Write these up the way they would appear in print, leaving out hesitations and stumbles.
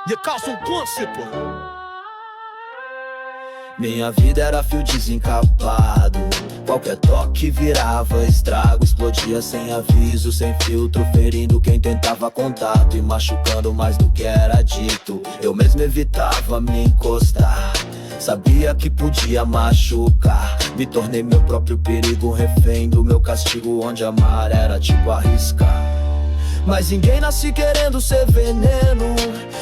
You call some bullshit, pô. Minha vida era fio desencapado, qualquer toque virava estrago. Explodia sem aviso, sem filtro, ferindo quem tentava contato e machucando mais do que era dito. Eu mesmo evitava me encostar, sabia que podia machucar. Me tornei meu próprio perigo, refém do meu castigo, onde amar era tipo arriscar. Mas ninguém nasce querendo ser veneno.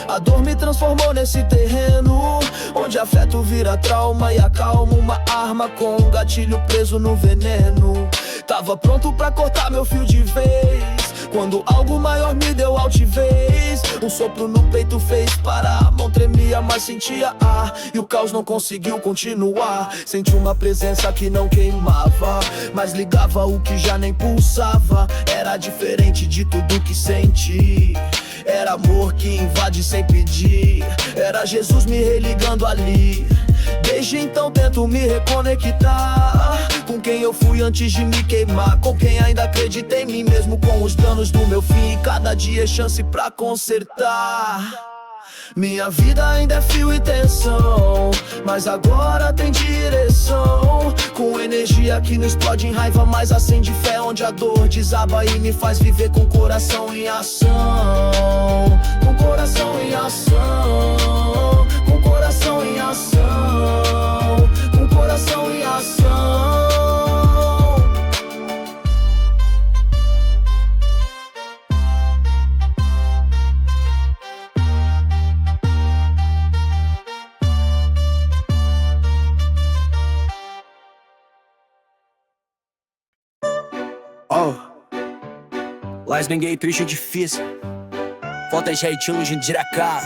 A dor me transformou nesse terreno, onde afeto vira trauma e acalma. Uma arma com um gatilho preso no veneno. Tava pronto pra cortar meu fio de vez, quando algo maior me deu altivez. Um sopro no peito fez parar, a mão tremia, mas sentia ar. E o caos não conseguiu continuar. Senti uma presença que não queimava, mas ligava o que já nem pulsava. Era diferente de tudo que senti. Era amor que invade sem pedir. Era Jesus me religando ali. Desde então tento me reconectar com quem eu fui antes de me queimar, com quem ainda acredita em mim, mesmo com os danos do meu fim. Cada dia é chance pra consertar. Minha vida ainda é fio e tensão, mas agora tem direção. Com energia que não explode em raiva, mas acende fé, onde a dor desaba e me faz viver com o coração em ação. Com coração em ação, com coração em ação, com coração em ação. Mas ninguém triste e difícil, falta jeitinho de cá.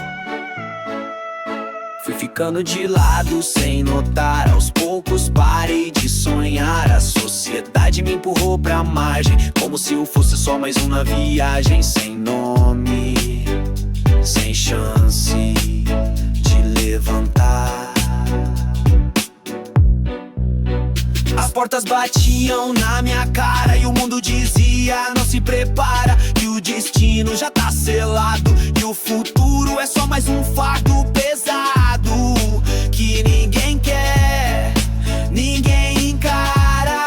Fui ficando de lado sem notar, aos poucos parei de sonhar. A sociedade me empurrou pra margem, como se eu fosse só mais uma viagem. Sem nome, sem chance de levantar. As portas batiam na minha cara e o mundo dizia: não se prepara, que o destino já tá selado, e o futuro é só mais um fardo pesado que ninguém quer, ninguém encara.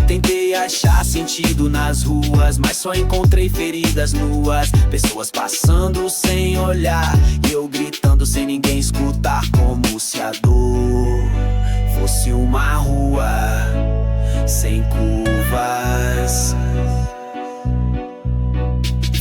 Tentei achar sentido nas ruas, mas só encontrei feridas nuas. Pessoas passando sem olhar e eu gritando sem ninguém escutar, como se a dor fosse uma rua sem curvas.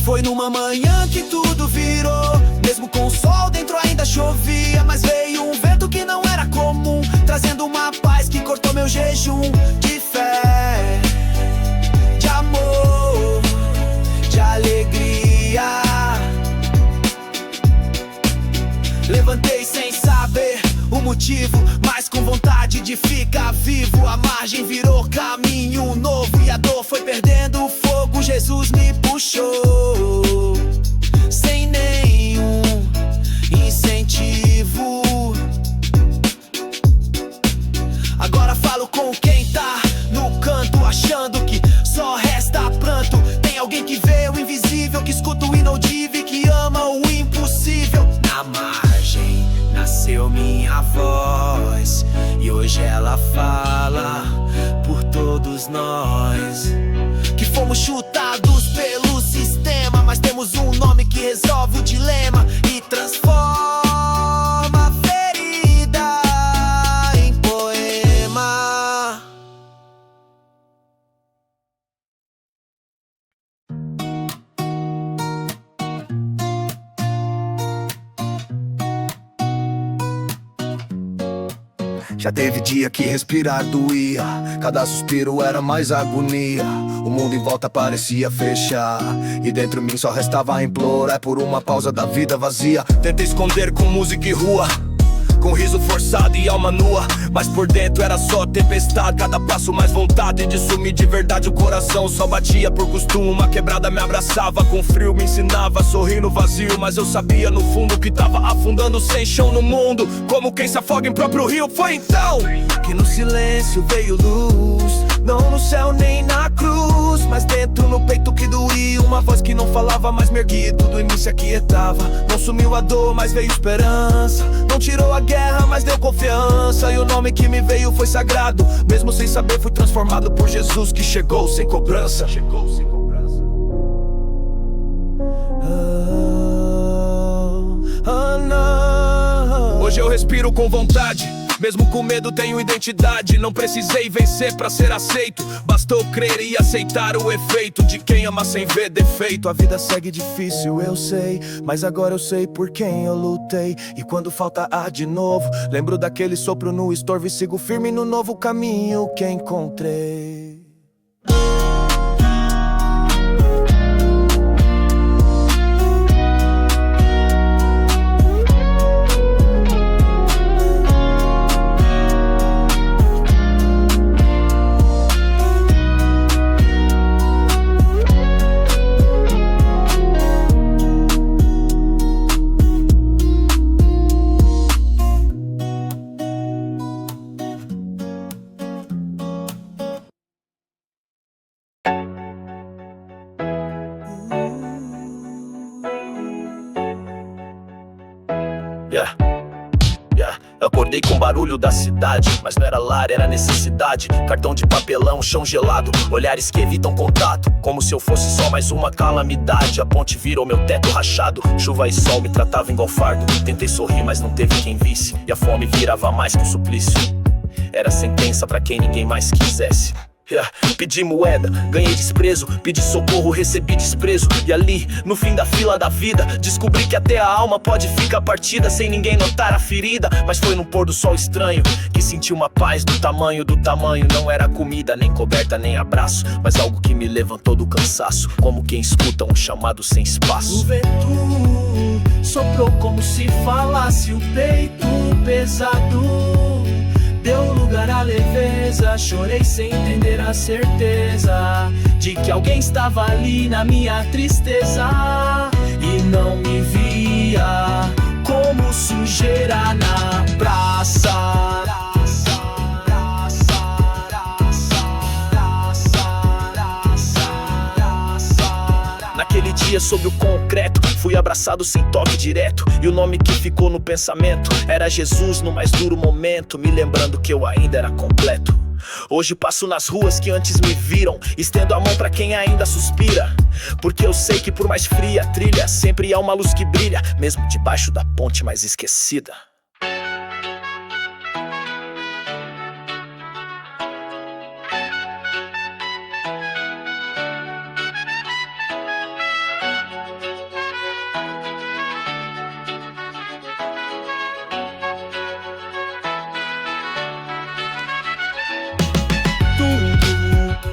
Foi numa manhã que tudo virou, mesmo com o sol dentro ainda chovia. Mas veio um vento que não era comum, trazendo uma paz que cortou meu jejum. De fé, de amor, de alegria. Levantei sem saber o motivo, mas com vontade de ficar vivo. A margem virou caminho novo e a dor foi perdendo o fogo. Jesus me puxou sem nenhum incentivo. Agora falo com quem tá no canto, achando que só resta pranto. Tem alguém que vê o invisível, que escuta o inaudível, que ama o impossível. Na margem nasceu minha voz e hoje ela fala por todos nós, que fomos chutados pelo sistema, mas temos um nome que resolve o dilema e transforma a ferida em poema. Já teve dia que respirar doía, cada suspiro era mais agonia. O mundo em volta parecia fechar e dentro de mim só restava implorar por uma pausa da vida vazia. Tentei esconder com música e rua, com riso forçado e alma nua, mas por dentro era só tempestade. Cada passo mais vontade de sumir de verdade. O coração só batia por costume, uma quebrada me abraçava, com frio me ensinava a sorrir no vazio. Mas eu sabia no fundo que tava afundando sem chão no mundo, como quem se afoga em próprio rio. Foi então que no silêncio veio luz, Não no céu nem na cruz, mas dentro no peito que doía. Uma voz que não falava, mas me erguia, tudo em mim se aquietava. Não sumiu a dor, mas veio esperança. Não tirou a guerra, mas deu confiança. E o nome que me veio foi sagrado. Mesmo sem saber, fui transformado por Jesus que chegou sem cobrança. Hoje eu respiro com vontade, mesmo com medo tenho identidade. Não precisei vencer pra ser aceito, bastou crer e aceitar o efeito de quem ama sem ver defeito. A vida segue difícil, eu sei, mas agora eu sei por quem eu lutei. E quando falta ar de novo, lembro daquele sopro no estorvo e sigo firme no novo caminho que encontrei. Eu acordei com o barulho da cidade, mas não era lar, era necessidade. Cartão de papelão, chão gelado, olhares que evitam contato, como se eu fosse só mais uma calamidade. A ponte virou meu teto rachado, chuva e sol me tratavam igual fardo. Tentei sorrir, mas não teve quem visse, e a fome virava mais que um suplício. Era sentença pra quem ninguém mais quisesse. Pedi moeda, ganhei desprezo, pedi socorro, recebi desprezo. E ali, no fim da fila da vida, descobri que até a alma pode ficar partida sem ninguém notar a ferida. Mas foi num pôr do sol estranho que senti uma paz do tamanho do tamanho. Não era comida, nem coberta, nem abraço, mas algo que me levantou do cansaço, como quem escuta um chamado sem espaço. O vento soprou como se falasse o peito pesado. Deu lugar à leveza, chorei sem entender a certeza de que alguém estava ali na minha tristeza e não me via como sujeira na praça. Naquele dia sob o concreto, fui abraçado sem toque direto, e o nome que ficou no pensamento era Jesus no mais duro momento, me lembrando que eu ainda era completo. Hoje passo nas ruas que antes me viram, estendo a mão pra quem ainda suspira, porque eu sei que por mais fria a trilha, sempre há uma luz que brilha, mesmo debaixo da ponte mais esquecida.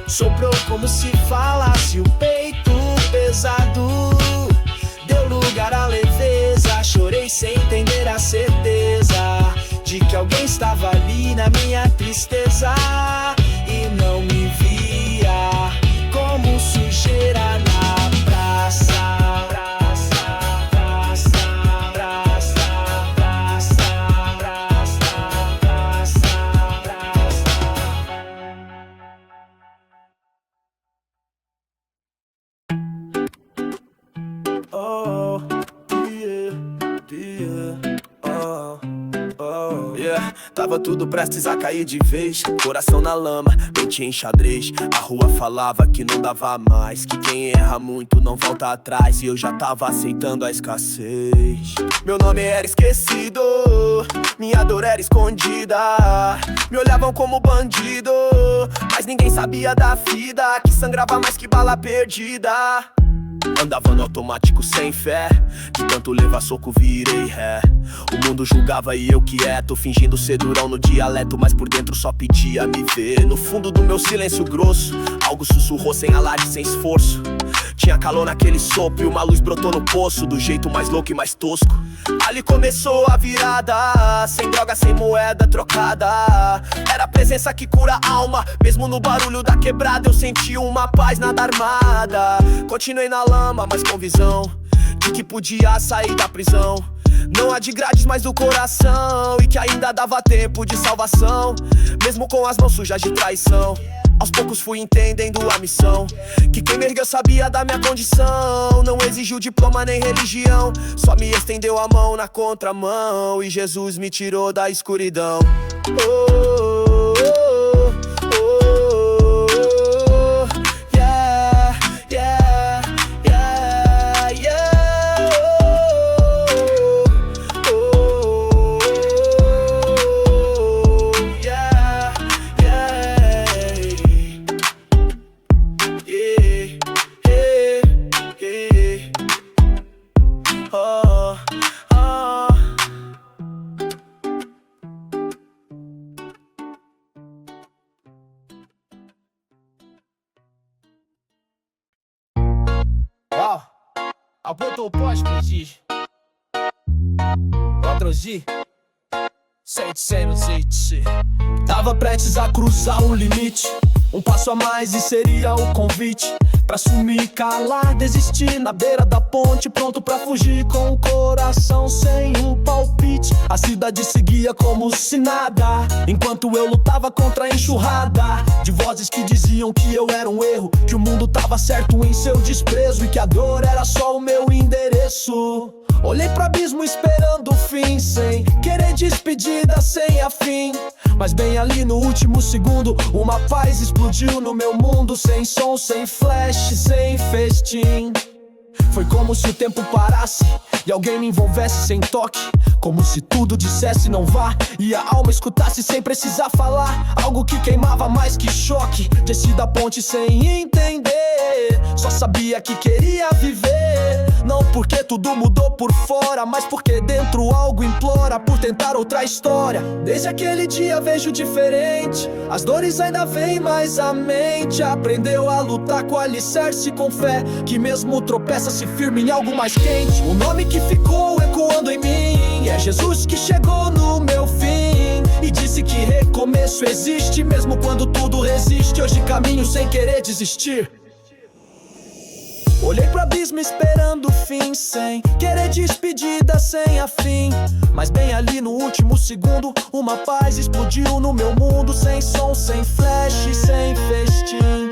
Soprou como se falasse o peito pesado. Deu lugar à leveza, chorei sem entender a certeza de que alguém estava ali na minha tristeza e não me via como sujeira na praça. Tava tudo prestes a cair de vez, coração na lama, mente em xadrez. A rua falava que não dava mais, que quem erra muito não volta atrás. E eu já tava aceitando a escassez. Meu nome era esquecido, minha dor era escondida. Me olhavam como bandido, mas ninguém sabia da vida que sangrava mais que bala perdida. Andava no automático sem fé, de tanto levar soco virei ré. O mundo julgava e eu quieto, fingindo ser durão no dialeto, mas por dentro só pedia me ver. No fundo do meu silêncio grosso, algo sussurrou sem alarde, sem esforço. Tinha calor naquele sopro e uma luz brotou no poço, do jeito mais louco e mais tosco. Ali começou a virada, sem droga, sem moeda trocada. Era a presença que cura a alma, mesmo no barulho da quebrada eu senti uma paz nada armada. Continuei na lama, mas com visão de que podia sair da prisão. Não há de grades, mas do coração, e que ainda dava tempo de salvação, mesmo com as mãos sujas de traição. Aos poucos fui entendendo a missão, que quem me ergueu sabia da minha condição. Não exigiu diploma nem religião, só me estendeu a mão na contramão, e Jesus me tirou da escuridão. Apontou o pós-pedir Patrocínio 700. Tava prestes a cruzar o limite, um passo a mais e seria o convite pra sumir, calar, desistir na beira da ponte, pronto pra fugir com o coração sem um palpite. A cidade seguia como se nada, enquanto eu lutava contra a enxurrada de vozes que diziam que eu era um erro, que o mundo tava certo em seu desprezo e que a dor era só o meu endereço. Olhei pro abismo esperando o fim, sem querer despedida, sem a fim. Mas bem ali no último segundo, uma paz explodiu no meu mundo. Sem som, sem flash, sem festim. Foi como se o tempo parasse e alguém me envolvesse sem toque, como se tudo dissesse não vá, e a alma escutasse sem precisar falar. Algo que queimava mais que choque. Desci da ponte sem entender, só sabia que queria viver. Não porque tudo mudou por fora, mas porque dentro algo implora por tentar outra história. Desde aquele dia vejo diferente, as dores ainda vêm, mas a mente aprendeu a lutar com alicerce, com fé, que mesmo tropeça se firme em algo mais quente. O nome que ficou ecoando em mim é Jesus, que chegou no meu fim e disse que recomeço existe, mesmo quando tudo resiste. Hoje caminho sem querer desistir. Olhei pro abismo esperando o fim, sem querer despedida, sem a fim. Mas bem ali no último segundo, uma paz explodiu no meu mundo. Sem som, sem flash, sem festim.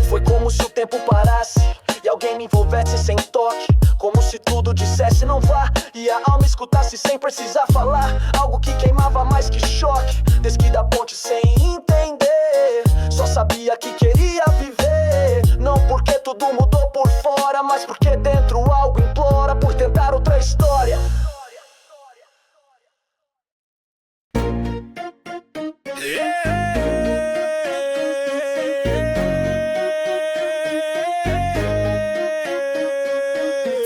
Foi como se o tempo parasse e alguém me envolvesse sem toque, como se tudo dissesse não vá, e a alma escutasse sem precisar falar. Algo que queimava mais que choque. Desci da ponte sem entender, só sabia que queria viver. Não porque tudo mudou por fora, mas porque dentro algo implora por tentar outra história.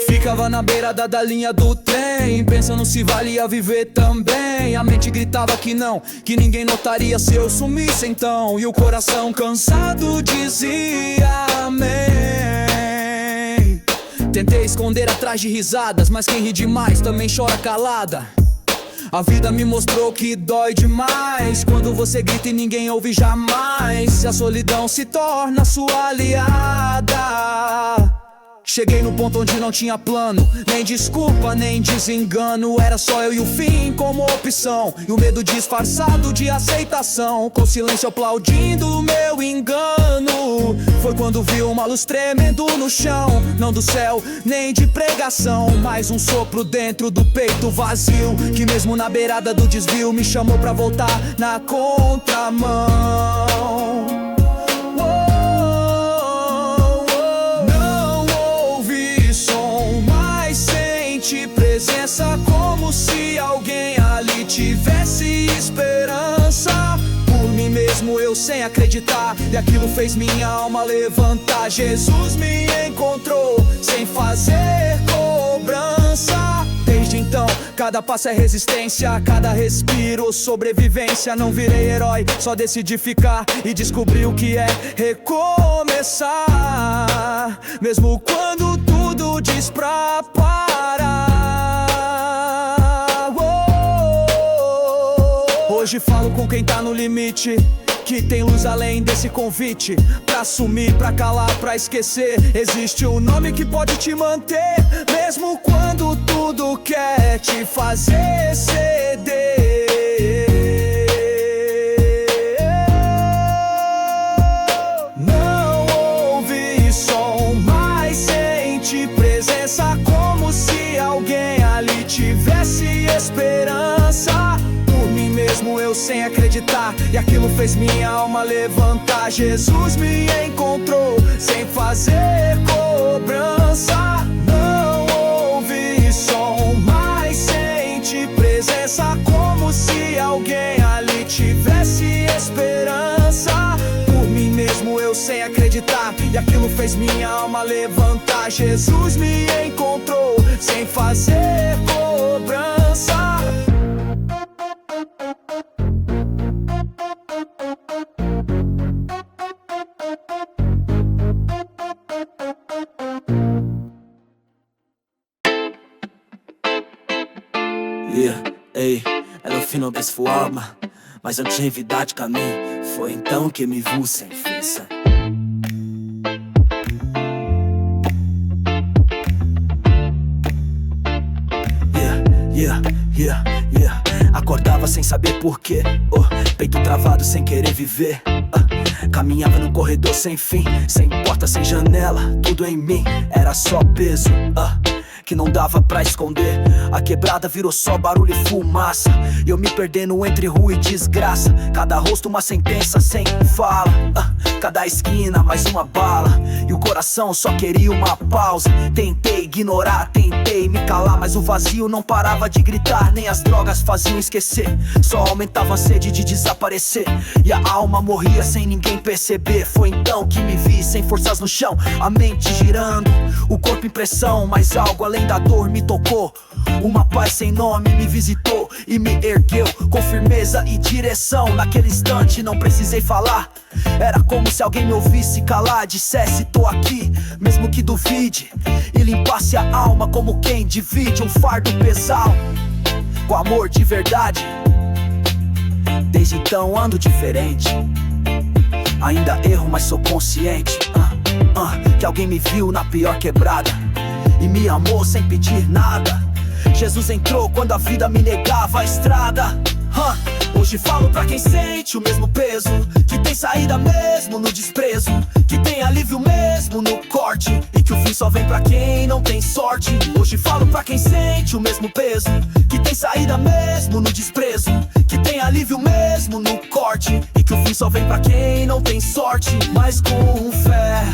Ficava na beirada da linha do trem, pensando se valia viver também. A mente gritava que não, que ninguém notaria se eu sumisse então. E o coração cansado dizia amém. Tentei esconder atrás de risadas, mas quem ri demais também chora calada. A vida me mostrou que dói demais quando você grita e ninguém ouve jamais. Se a solidão se torna sua aliada. Cheguei no ponto onde não tinha plano, nem desculpa, nem desengano. Era só eu e o fim como opção, e o medo disfarçado de aceitação, com silêncio aplaudindo o meu engano. Foi quando vi uma luz tremendo no chão, não do céu, nem de pregação, mas um sopro dentro do peito vazio, que mesmo na beirada do desvio me chamou pra voltar na contramão. Presença, como se alguém ali tivesse esperança. Por mim mesmo eu sem acreditar, e aquilo fez minha alma levantar. Jesus me encontrou sem fazer cobrança. Desde então cada passo é resistência, cada respiro sobrevivência. Não virei herói, só decidi ficar e descobri o que é recomeçar, mesmo quando tudo diz pra parar. Hoje falo com quem tá no limite, que tem luz além desse convite. Pra sumir, pra calar, pra esquecer, existe um nome que pode te manter, mesmo quando tudo quer te fazer ceder. aquilo fez minha alma levantar. Jesus me encontrou sem fazer cobrança. Não ouvi som, mas senti presença, como se alguém ali tivesse esperança. Por mim mesmo eu sem acreditar, e aquilo fez minha alma levantar. Jesus me encontrou sem fazer cobrança. Ei, era o final dessa forma, mas eu tinha vida de caminho. Foi então que me vi sem força. Acordava sem saber porquê, peito travado sem querer viver. Caminhava num corredor sem fim, sem porta, sem janela, tudo em mim era só peso, que não dava pra esconder. A quebrada virou só barulho e fumaça, e eu me perdendo entre rua e desgraça. Cada rosto uma sentença sem fala, cada esquina mais uma bala, e o coração só queria uma pausa. Tentei ignorar, tentei me calar, mas o vazio não parava de gritar. Nem as drogas faziam esquecer, só aumentava a sede de desaparecer, e a alma morria sem ninguém perceber. Foi então que me vi sem forças no chão, a mente girando, o corpo em pressão, mas algo além da dor me tocou. Uma paz sem nome me visitou e me ergueu com firmeza e direção. Naquele instante não precisei falar, era como se alguém me ouvisse calar, dissesse tô aqui, mesmo que duvide, e limpasse a alma como quem divide um fardo pesado com amor de verdade. Desde então ando diferente, ainda erro mas sou consciente que alguém me viu na pior quebrada e me amou sem pedir nada. Jesus entrou quando a vida me negava a estrada. Hoje falo pra quem sente o mesmo peso, que tem saída mesmo no desprezo, que tem alívio mesmo no corte, e que o fim só vem pra quem não tem sorte. Hoje falo pra quem sente o mesmo peso, que tem saída mesmo no desprezo, que tem alívio mesmo no corte, e que o fim só vem pra quem não tem sorte. Mas com fé,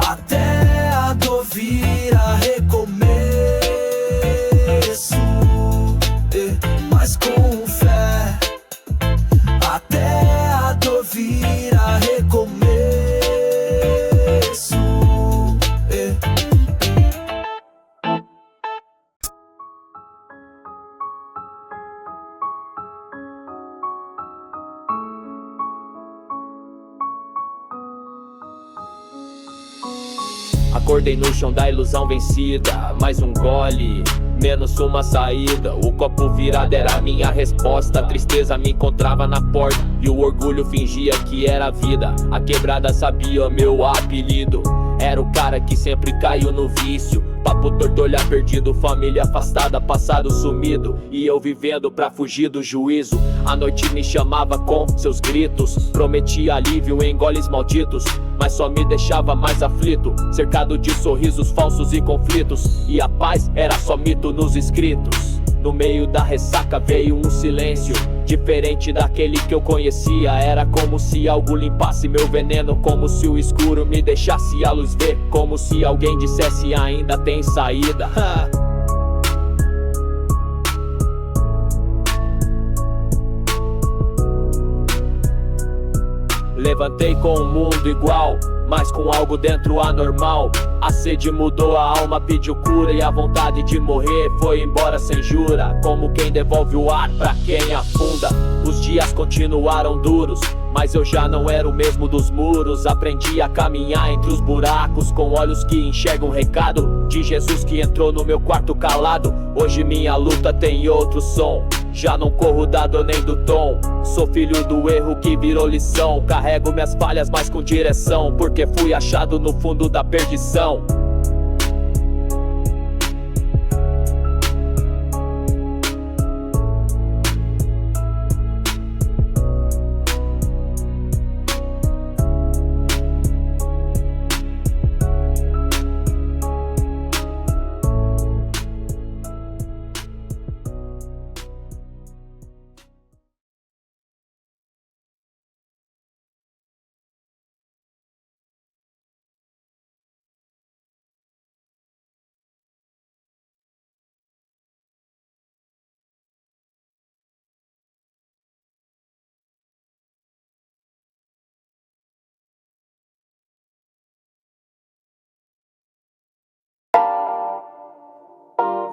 até a dor vira recomeço. Mas com fé, até a dor vira recomeço. Acordei no chão da ilusão vencida, mais um gole, menos uma saída. O copo virado era a minha resposta, a tristeza me encontrava na porta e o orgulho fingia que era a vida. A quebrada sabia meu apelido, era o cara que sempre caiu no vício. Papo torto, olhar perdido, família afastada, passado sumido, e eu vivendo pra fugir do juízo. A noite me chamava com seus gritos, prometia alívio em goles malditos, mas só me deixava mais aflito, cercado de sorrisos falsos e conflitos, e a paz era só mito nos escritos. No meio da ressaca veio um silêncio, diferente daquele que eu conhecia. Era como se algo limpasse meu veneno, como se o escuro me deixasse a luz ver, como se alguém dissesse ainda tem saída. Levantei com o mundo igual, mas com algo dentro anormal. A sede mudou, a alma pediu cura, e a vontade de morrer foi embora sem jura, como quem devolve o ar pra quem afunda. Os dias continuaram duros, mas eu já não era o mesmo dos muros. Aprendi a caminhar entre os buracos, com olhos que enxergam o recado de Jesus que entrou no meu quarto calado. Hoje minha luta tem outro som, já não corro da dor nem do tom. Sou filho do erro que virou lição, carrego minhas falhas mas com direção, porque fui achado no fundo da perdição.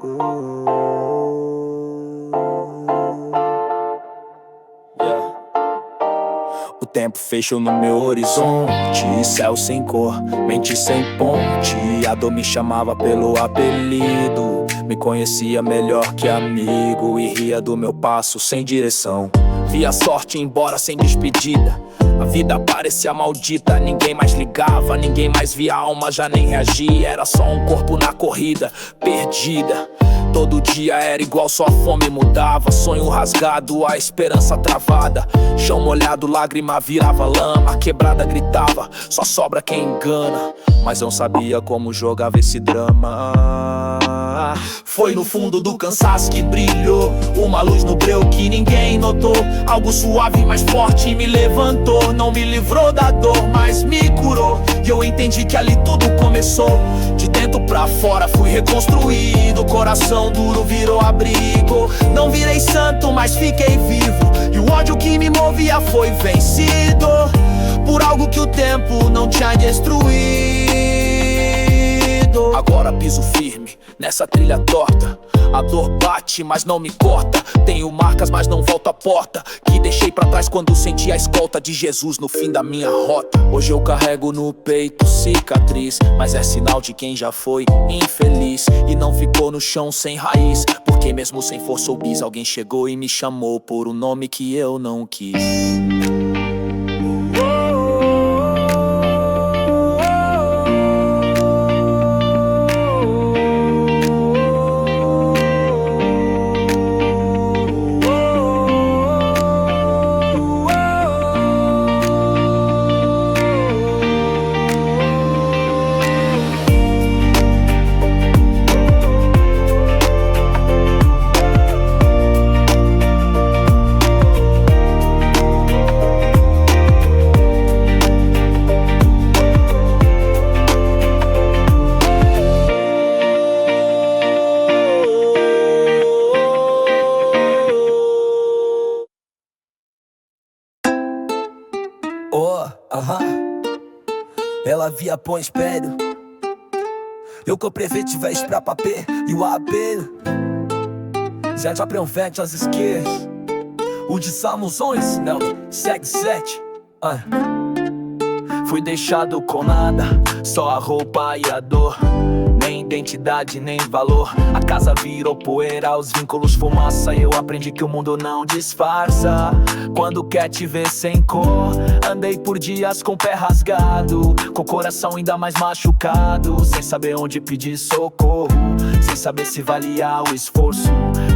O tempo fechou no meu horizonte, céu sem cor, mente sem ponte. A dor me chamava pelo apelido, me conhecia melhor que amigo e ria do meu passo sem direção. Via a sorte embora sem despedida, a vida parecia maldita. Ninguém mais ligava, ninguém mais via alma, já nem reagia. Era só um corpo na corrida, perdida. Todo dia era igual, só a fome mudava. Sonho rasgado, a esperança travada. Chão molhado, lágrima virava lama. Quebrada gritava, só sobra quem engana. Mas não sabia como jogava esse drama. Foi no fundo do cansaço que brilhou uma luz no breu que ninguém notou. Algo suave, mais forte me levantou. Não me livrou da dor, mas me curou. E eu entendi que ali tudo começou. De dentro pra fora fui reconstruído. Coração duro virou abrigo. Não virei santo, mas fiquei vivo. E o ódio que me movia foi vencido por algo que o tempo não tinha destruído. Agora piso firme nessa trilha torta. A dor bate, mas não me corta. Tenho marcas, mas não volto à porta que deixei pra trás quando senti a escolta de Jesus no fim da minha rota. Hoje eu carrego no peito cicatriz, mas é sinal de quem já foi infeliz e não ficou no chão sem raiz. Porque mesmo sem força ou bis, alguém chegou e me chamou por um nome que eu não quis. Ela via põe espelho. Eu comprei vete pra papel e o abelho. Já te aproveite as esquerdas. O de Samusões, não, segue 7. Fui deixado com nada, só a roupa e a dor. Nem identidade, nem valor. A casa virou poeira, os vínculos fumaça. E eu aprendi que o mundo não disfarça quando quer te ver sem cor. Andei por dias com o pé rasgado, com o coração ainda mais machucado, sem saber onde pedir socorro, sem saber se valia o esforço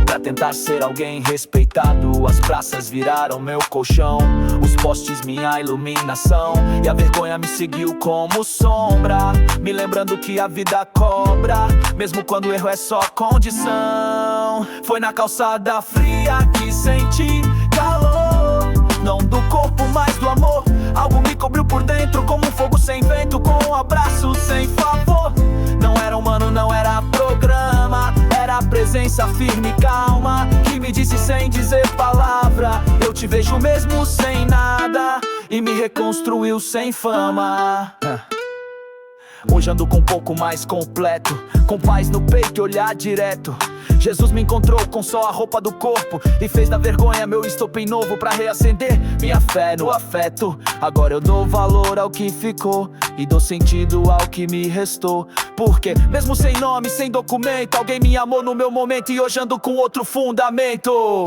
pra tentar ser alguém respeitado. As praças viraram meu colchão, os postes minha iluminação, e a vergonha me seguiu como sombra, me lembrando que a vida cobra, mesmo quando o erro é só condição. Foi na calçada fria que senti calor, não do corpo, mas do amor. Algo me cobriu por dentro como um fogo sem vento, com um abraço sem favor. Não era humano, não era programa, era a presença firme e calma que me disse sem dizer palavra: eu te vejo mesmo sem nada, e me reconstruiu sem fama. Hoje ando com um pouco mais completo, com paz no peito e olhar direto. Jesus me encontrou com só a roupa do corpo e fez da vergonha meu estopim novo pra reacender minha fé no afeto. Agora eu dou valor ao que ficou e dou sentido ao que me restou. Porque mesmo sem nome, sem documento, alguém me amou no meu momento, e hoje ando com outro fundamento.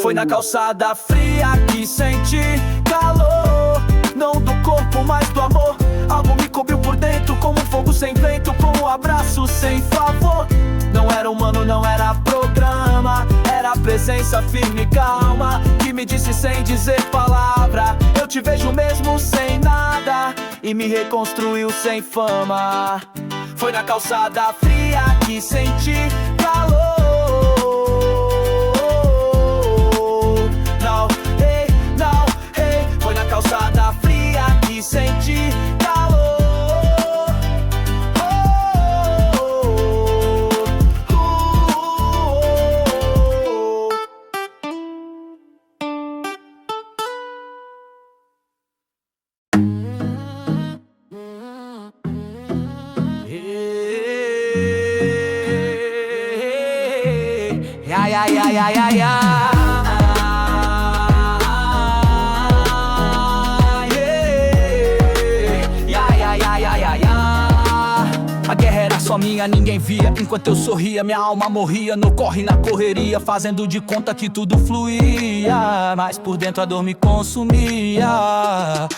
Foi na calçada fria que senti calor, não do corpo, mas do amor. Algo me cobriu por dentro como um fogo sem vento, com um abraço sem favor. Não era humano, não era programa, era a presença firme e calma que me disse sem dizer palavra: eu te vejo mesmo sem nada, e me reconstruiu sem fama. Foi na calçada fria que senti calor. Não, hey, não, hey. Foi na calçada fria que senti calor. ai, ai, ai, ai. A guerra era só minha, ninguém via. Enquanto eu sorria, minha alma morria. No corre, na correria, fazendo de conta que tudo fluía. Mas por dentro a dor me consumia.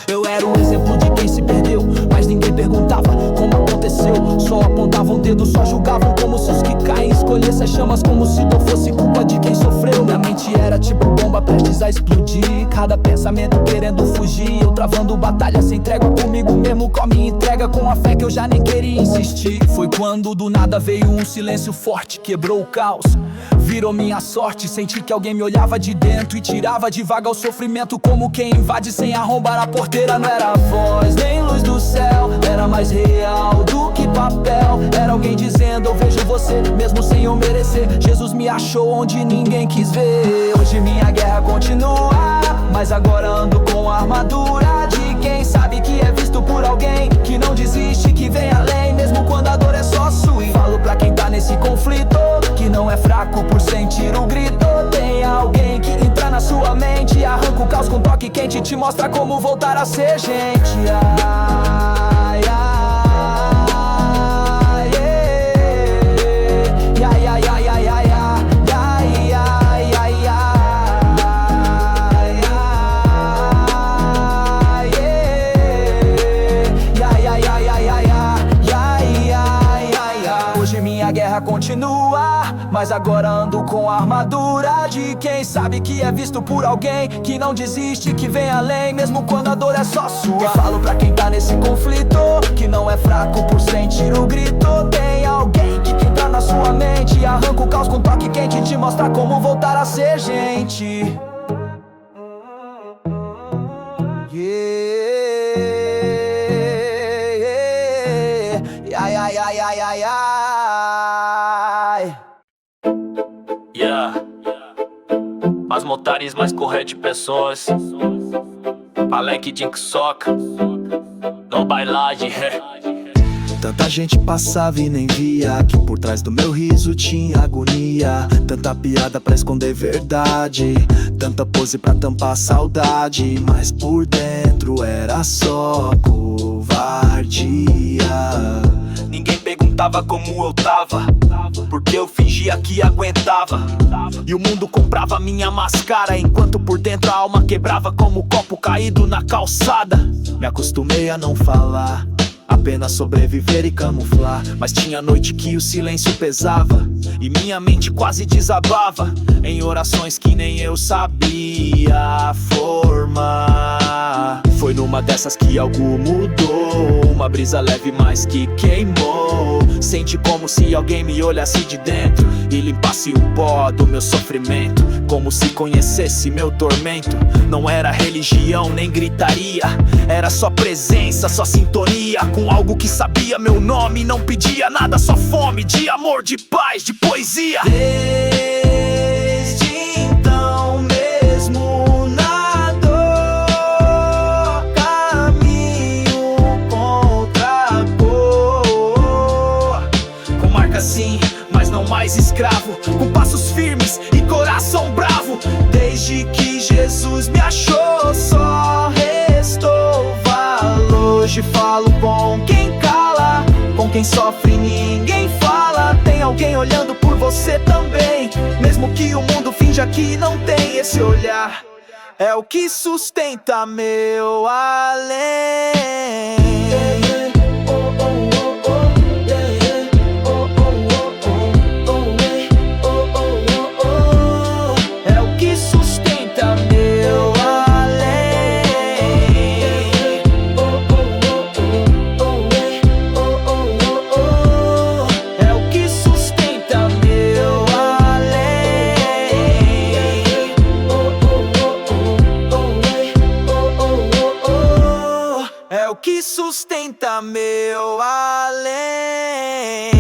Eu era o exemplo de quem se perdeu, mas ninguém perguntava como aconteceu. Só apontavam o dedo, só julgavam como se os que caem escolhessem as chamas, como se não fosse culpa de quem sofreu. Minha mente era tipo bomba prestes a explodir. Cada pensamento querendo fugir, eu travando batalha sem trégua comigo mesmo, com a minha entrega, com a fé que eu já nem queria insistir. Foi quando do nada veio um silêncio forte, quebrou o caos, virou minha sorte. Senti que alguém me olhava de dentro e tirava devagar o sofrimento, como quem invade sem arrombar a porteira. Não era voz nem luz do céu, era mais real do que papel. Era alguém dizendo: eu vejo você, mesmo sem eu merecer. Jesus me achou onde ninguém quis ver. Hoje minha guerra continua, mas agora ando com a armadura de quem sabe que é visto por alguém, que não desiste, que vem além, mesmo quando a dor é só sua. E falo pra quem tá nesse conflito, que não é fraco por sentir o grito. Tem alguém que entra na sua mente, arranca o caos com toque quente, te mostra como voltar a ser gente. Ai, ai, ai, ai, ai, ai, ai, ai, continua, mas agora ando com a armadura de quem sabe que é visto por alguém, que não desiste, que vem além, mesmo quando a dor é só sua. E falo pra quem tá nesse conflito, que não é fraco por sentir o grito. Tem alguém que entra na sua mente, arranca o caos com toque quente, te mostra como voltar a ser gente. Ai, ai, ai, ai, ai, ai. As montagens mais corretas de pessoas, palenque de soca, no bailagem. Tanta gente passava e nem via que por trás do meu riso tinha agonia. Tanta piada pra esconder verdade, tanta pose pra tampar a saudade, mas por dentro era só covardia. Ninguém perguntava como eu tava, porque eu fingia que aguentava. E o mundo comprava minha máscara, enquanto por dentro a alma quebrava como copo caído na calçada. Me acostumei a não falar, apenas sobreviver e camuflar. Mas tinha noite que o silêncio pesava e minha mente quase desabava em orações que nem eu sabia formar. Foi numa dessas que algo mudou, uma brisa leve mas que queimou. Senti como se alguém me olhasse de dentro e limpasse o pó do meu sofrimento, como se conhecesse meu tormento. Não era religião nem gritaria, era só presença, só sintonia com algo que sabia meu nome, não pedia nada, só fome de amor, de paz, de poesia. Desde então mesmo na dor, caminho contra a cor, com marca sim, mas não mais escravo, com passos firmes e coração bravo. Desde que Jesus me achou, só restou valor. Hoje falo com quem cala, com quem sofre ninguém fala. Tem alguém olhando por você também, mesmo que o mundo finja que não tem. Esse olhar é o que sustenta meu além. Sustenta meu além.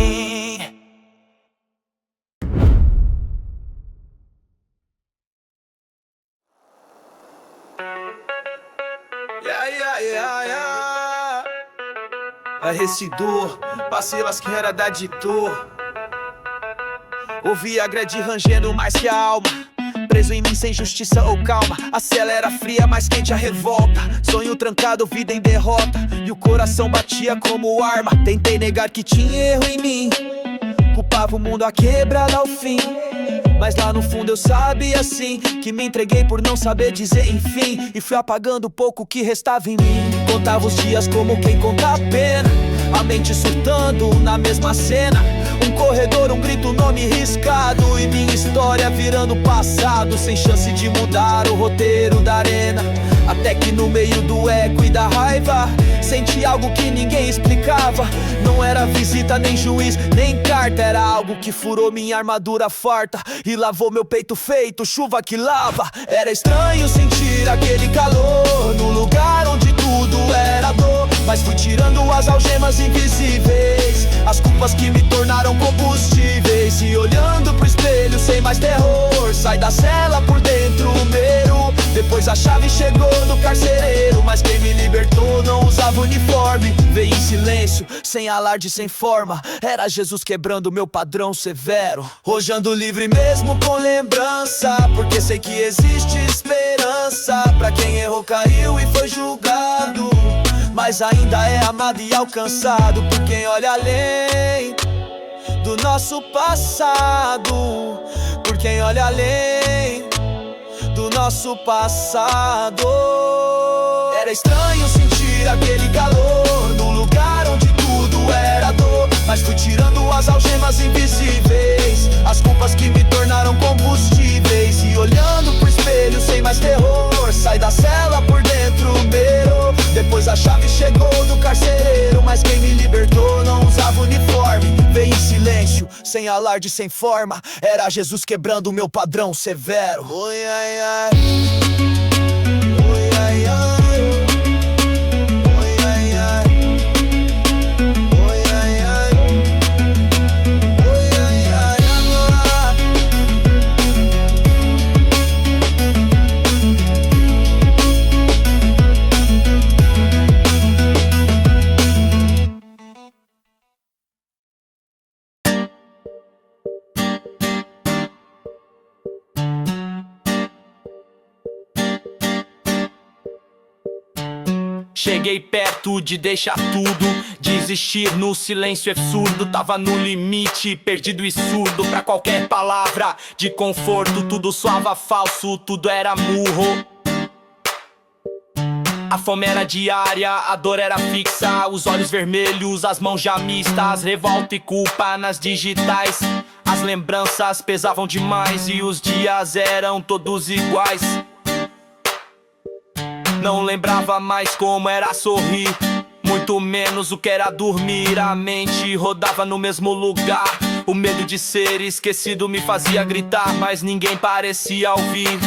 A residor, passei lasqueira da dor. Ouvi a grade rangendo mais que a alma, preso em mim sem justiça ou calma. A cela era fria, mais quente a revolta. Sonho trancado, vida em derrota, e o coração batia como arma. Tentei negar que tinha erro em mim, culpava o mundo, a quebrada ao fim. Mas lá no fundo eu sabia sim, que me entreguei por não saber dizer enfim. E fui apagando o pouco que restava em mim. Contava os dias como quem conta a pena, a mente surtando na mesma cena. Um corredor, um grito, nome riscado, e minha história virando passado, sem chance de mudar o roteiro da arena. Até que no meio do eco e da raiva, senti algo que ninguém explicava. Não era visita, nem juiz, nem carta, era algo que furou minha armadura farta e lavou meu peito feito chuva que lava. Era estranho sentir aquele calor no lugar onde tudo era dor, mas fui tirando as algemas invisíveis, as culpas que me tornaram combustíveis. E olhando pro espelho sem mais terror, sai da cela por dentro meu. Depois a chave chegou no carcereiro, mas quem me libertou não usava uniforme. Veio em silêncio, sem alarde, sem forma. Era Jesus quebrando meu padrão severo. Hoje ando livre mesmo com lembrança, porque sei que existe esperança pra quem errou, caiu e foi julgado, mas ainda é amado e alcançado por quem olha além do nosso passado, por quem olha além do nosso passado. Era estranho sentir aquele calor no lugar onde tudo era dor, mas fui tirando as algemas invisíveis, as culpas que me tornaram combustíveis. E olhando pro espelho sem mais terror, sai da cela por dentro meu. Depois a chave chegou do carcereiro, mas quem me libertou não usava uniforme. Veio em silêncio, sem alarde, sem forma. Era Jesus quebrando o meu padrão severo. Oi, ai, ai. Oi, ai, ai. Cheguei perto de deixar tudo, desistir no silêncio é surdo. Tava no limite, perdido e surdo pra qualquer palavra de conforto. Tudo soava falso, tudo era murro. A fome era diária, a dor era fixa, os olhos vermelhos, as mãos já mistas, revolta e culpa nas digitais. As lembranças pesavam demais e os dias eram todos iguais. Não lembrava mais como era sorrir, muito menos o que era dormir. A mente rodava no mesmo lugar, o medo de ser esquecido me fazia gritar, mas ninguém parecia ouvir.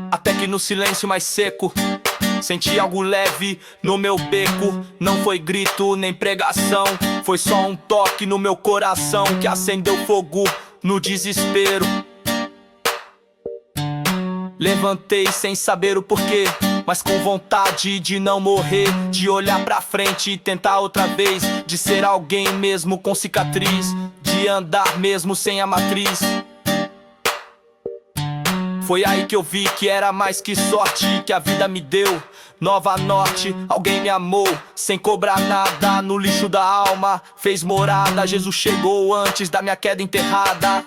Até que no silêncio mais seco, senti algo leve no meu beco. Não foi grito nem pregação, foi só um toque no meu coração que acendeu fogo no desespero. Levantei sem saber o porquê, mas com vontade de não morrer, de olhar pra frente e tentar outra vez, de ser alguém mesmo com cicatriz, de andar mesmo sem a matriz. Foi aí que eu vi que era mais que sorte que a vida me deu. Nova Norte, alguém me amou sem cobrar nada, no lixo da alma fez morada. Jesus chegou antes da minha queda enterrada.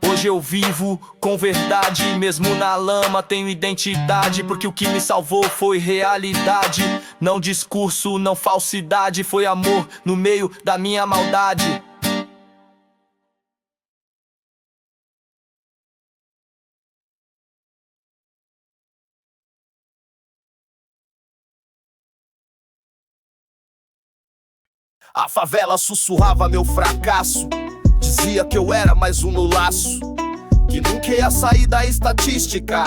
Hoje eu vivo com verdade, mesmo na lama tenho identidade, porque o que me salvou foi realidade. Não discurso, não falsidade, foi amor no meio da minha maldade. A favela sussurrava meu fracasso, dizia que eu era mais um no laço, que nunca ia sair da estatística,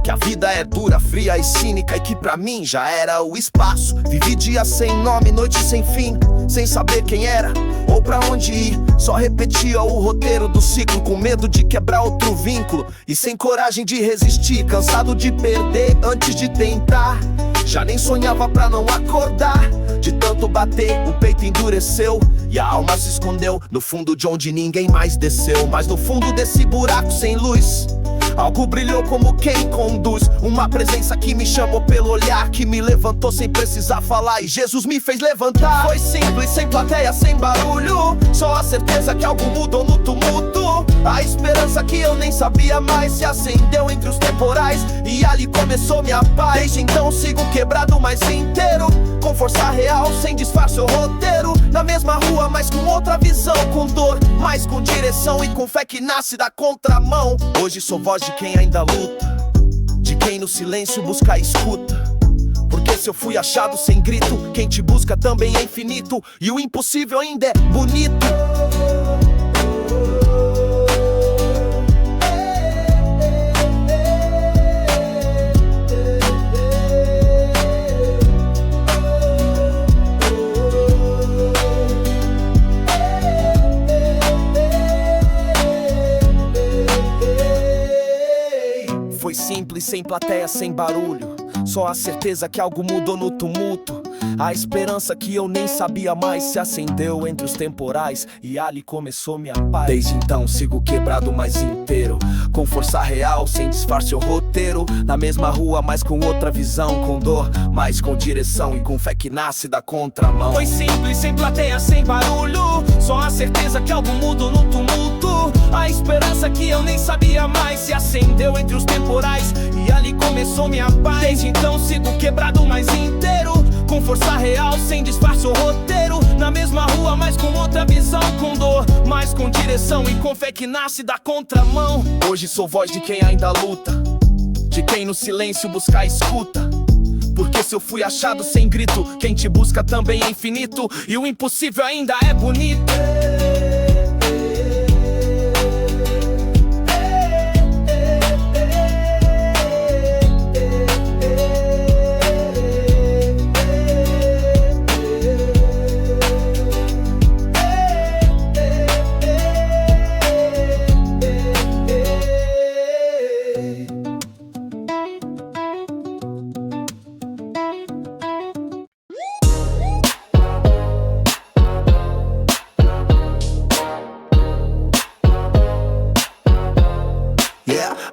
que a vida é dura, fria e cínica, e que pra mim já era o espaço. Vivi dias sem nome, noites sem fim, sem saber quem era ou pra onde ir. Só repetia o roteiro do ciclo, com medo de quebrar outro vínculo e sem coragem de resistir, cansado de perder antes de tentar. Já nem sonhava pra não acordar. De tanto bater, o peito endureceu e a alma se escondeu no fundo de onde ninguém mais desceu. Mas no fundo desse buraco sem luz, algo brilhou como quem conduz. Uma presença que me chamou pelo olhar, que me levantou sem precisar falar, e Jesus me fez levantar. Foi simples, sem plateia, sem barulho, só a certeza que algo mudou no tumulto. A esperança que eu nem sabia mais se acendeu entre os temporais, e ali começou minha paz. Desde então sigo quebrado, mas inteiro, com força real, sem disfarce ou roteiro. Na mesma rua, mas com outra visão, com dor, mas com direção e com fé que nasce da contramão. Hoje sou voz de quem ainda luta, de quem no silêncio busca a escuta. Porque se eu fui achado sem grito, quem te busca também é infinito, e o impossível ainda é bonito. Foi simples, sem plateia, sem barulho, só a certeza que algo mudou no tumulto. A esperança que eu nem sabia mais se acendeu entre os temporais, e ali começou minha paz. Desde então sigo quebrado, mas inteiro, com força real, sem disfarce ou roteiro. Na mesma rua, mas com outra visão, com dor, mas com direção e com fé que nasce da contramão. Foi simples, sem plateia, sem barulho, só a certeza que algo mudou no tumulto. A esperança que eu nem sabia mais se acendeu entre os temporais, e ali começou minha paz. Desde então sigo quebrado, mas inteiro, com força real, sem disfarce ou roteiro. Na mesma rua, mas com outra visão, com dor, mas com direção e com fé que nasce da contramão. Hoje sou voz de quem ainda luta, de quem no silêncio busca a escuta. Porque se eu fui achado sem grito, quem te busca também é infinito, e o impossível ainda é bonito.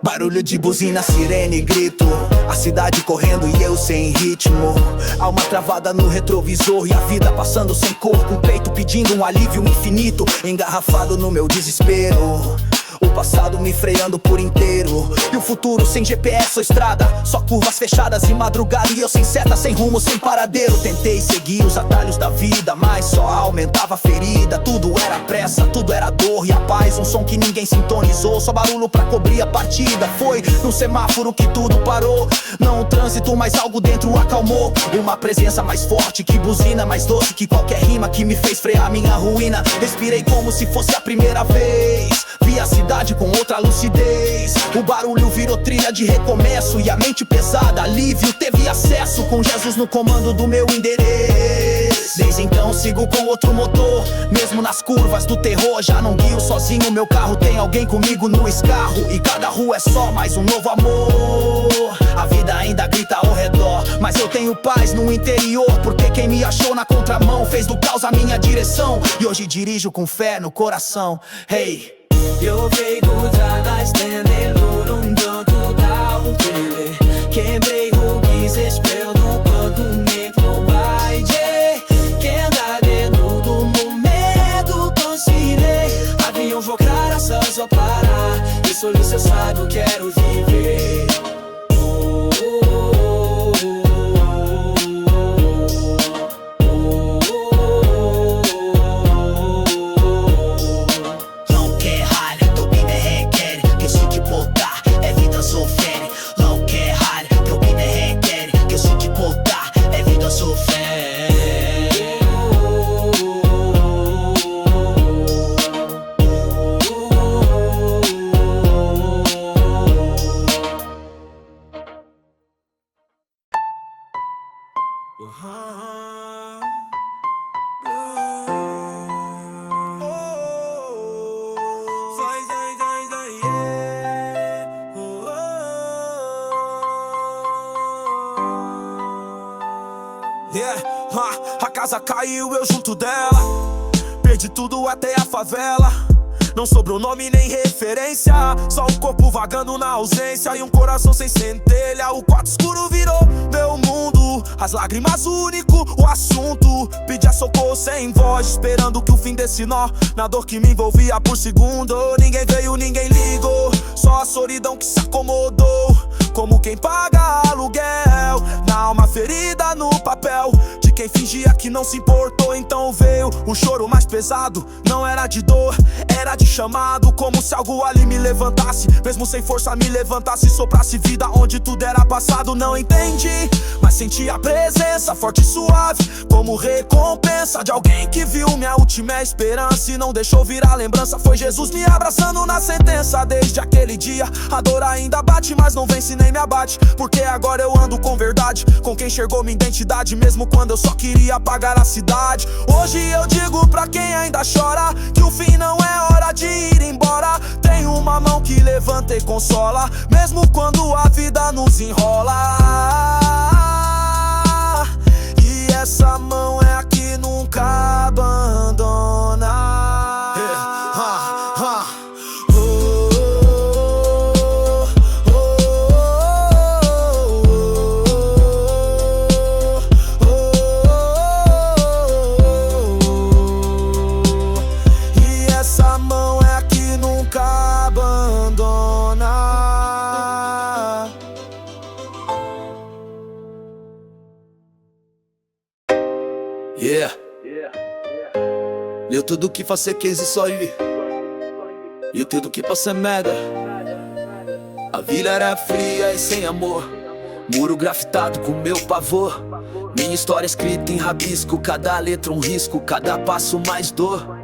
Barulho de buzina, sirene e grito, a cidade correndo e eu sem ritmo. Alma travada no retrovisor e a vida passando sem cor, com o peito pedindo um alívio infinito, engarrafado no meu desespero. O passado me freando por inteiro, e o futuro sem GPS ou estrada, só curvas fechadas e madrugada, e eu sem seta, sem rumo, sem paradeiro. Tentei seguir os atalhos da vida, mas só aumentava a ferida. Tudo era pressa, tudo era dor e a paz, um som que ninguém sintonizou, só barulho pra cobrir a partida. Foi num semáforo que tudo parou, não o trânsito, mas algo dentro acalmou. Uma presença mais forte que buzina, mais doce que qualquer rima, que me fez frear minha ruína. Respirei como se fosse a primeira vez, vi a cidade com outra lucidez. O barulho virou trilha de recomeço, e a mente pesada, alívio, teve acesso, com Jesus no comando do meu endereço. Desde então sigo com outro motor, mesmo nas curvas do terror. Já não guio sozinho, meu carro tem alguém comigo no escarro, e cada rua é só mais um novo amor. A vida ainda grita ao redor, mas eu tenho paz no interior, porque quem me achou na contramão fez do caos a minha direção, e hoje dirijo com fé no coração. Hey, Jag fick utrada ständigt låren död och quebrei o desespero do quanto me covarde. Queda dentro do momento conciliei. Avião jogar a só parar, e sou cessado, quero viver. A casa caiu, eu junto dela. Perdi tudo até a favela. Não sobrou nome nem referência, só um corpo vagando na ausência e um coração sem centelha. O quarto escuro virou meu mundo, as lágrimas único o assunto. Pedia socorro sem voz, esperando que o fim desse nó, na dor que me envolvia por segundo. Ninguém veio, ninguém ligou, só a solidão que se acomodou, como quem paga aluguel, na alma ferida no papel de quem fingia que não se importou. Então veio o choro mais pesado, não era de dor, era de chamado, como se algo ali me levantasse, mesmo sem força me levantasse, soprasse vida onde tudo era passado. Não entendi, mas senti a presença forte e suave, como recompensa de alguém que viu minha última esperança e não deixou virar lembrança. Foi Jesus me abraçando na sentença. Desde aquele dia a dor ainda bate, mas não vence nem me abate, porque agora eu ando com verdade, com quem enxergou minha identidade, mesmo quando eu só queria apagar a cidade. Hoje eu digo pra quem ainda chora que o fim não é hora de ir embora. Tem uma mão que levanta e consola, mesmo quando a vida nos enrola. E essa mão é a que nunca abandona. Eu tudo que fazer 15 só ir. Eu tudo que passei merda. A vida era fria e sem amor, muro grafitado com meu pavor. Minha história escrita em rabisco, cada letra um risco, cada passo mais dor.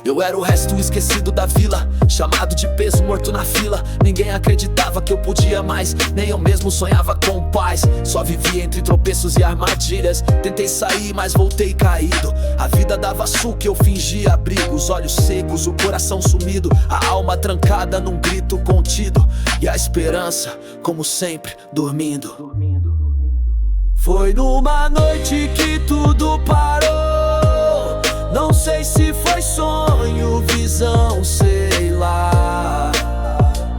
Eu era o resto esquecido da vila, chamado de peso morto na fila. Ninguém acreditava que eu podia mais, nem eu mesmo sonhava com paz. Só vivia entre tropeços e armadilhas. Tentei sair, mas voltei caído. A vida dava suco, eu fingia abrigo. Os olhos secos, o coração sumido, a alma trancada num grito contido. E a esperança, como sempre, dormindo. Foi numa noite que tudo parou. Não sei se foi sonho, visão, sei lá,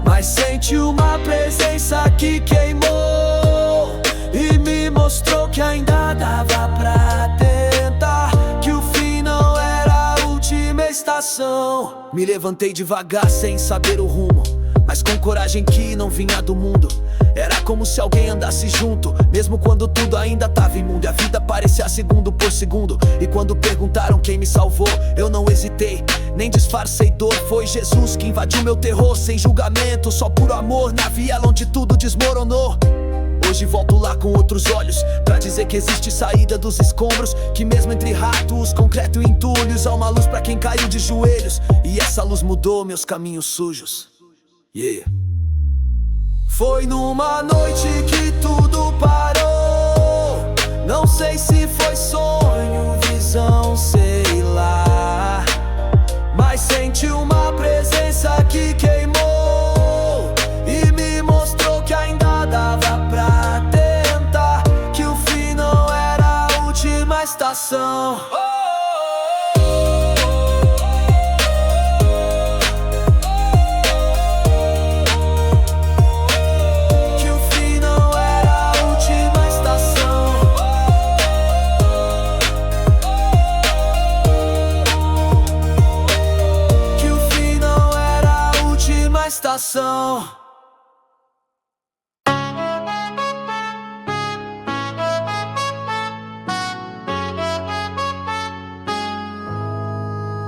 mas senti uma presença que queimou e me mostrou que ainda dava pra tentar, que o fim não era a última estação. Me levantei devagar sem saber o rumo, mas com coragem que não vinha do mundo. Era como se alguém andasse junto, mesmo quando tudo ainda tava imundo e a vida parecia segundo por segundo. E quando perguntaram quem me salvou, eu não hesitei, nem disfarcei dor. Foi Jesus que invadiu meu terror, sem julgamento, só puro amor, na viela onde tudo desmoronou. Hoje volto lá com outros olhos, pra dizer que existe saída dos escombros, que mesmo entre ratos, concreto e entulhos, há uma luz pra quem caiu de joelhos. E essa luz mudou meus caminhos sujos. Foi numa noite que tudo parou. Não sei se foi sonho, visão, sei lá, mas senti uma presença que queimou e me mostrou que ainda dava pra tentar, que o fim não era a última estação. Estação.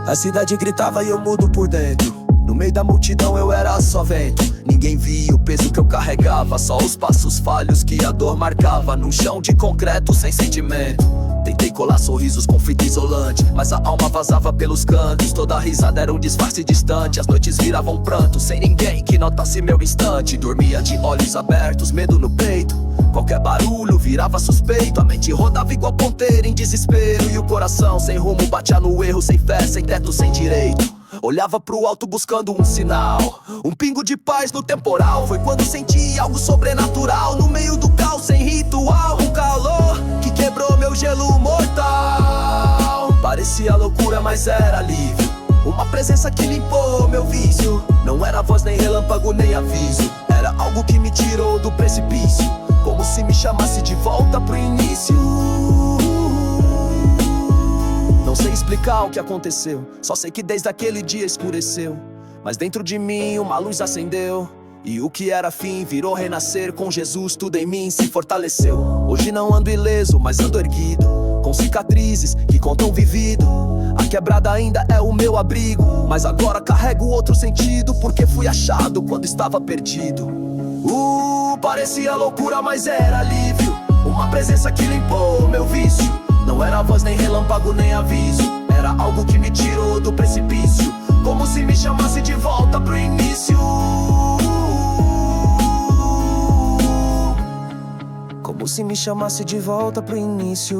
A cidade gritava e eu mudo por dentro. No meio da multidão eu era só vento. Ninguém via o peso que eu carregava, só os passos falhos que a dor marcava. Num chão de concreto sem sentimento. Tentei colar sorrisos com fita isolante, mas a alma vazava pelos cantos. Toda risada era um disfarce distante. As noites viravam pranto, sem ninguém que notasse meu instante. Dormia de olhos abertos, medo no peito. Qualquer barulho virava suspeito. A mente rodava igual ponteira em desespero. E o coração sem rumo batia no erro. Sem fé, sem teto, sem direito. Olhava pro alto buscando um sinal, um pingo de paz no temporal. Foi quando senti algo sobrenatural. No meio do caos sem ritual, um calor que quebrou meu gelo Parecia loucura, mas era alívio. Uma presença que limpou meu vício. Não era voz, nem relâmpago, nem aviso. Era algo que me tirou do precipício, como se me chamasse de volta pro início. Não sei explicar o que aconteceu, só sei que desde aquele dia escureceu. Mas dentro de mim uma luz acendeu, e o que era fim virou renascer. Com Jesus tudo em mim se fortaleceu. Hoje não ando ileso, mas ando erguido, com cicatrizes que contam vivido. A quebrada ainda é o meu abrigo, mas agora carrego outro sentido, porque fui achado quando estava perdido. Parecia loucura, mas era alívio. Uma presença que limpou meu vício. Não era voz, nem relâmpago, nem aviso. Era algo que me tirou do precipício, como se me chamasse de volta pro início. Como se me chamasse de volta pro início.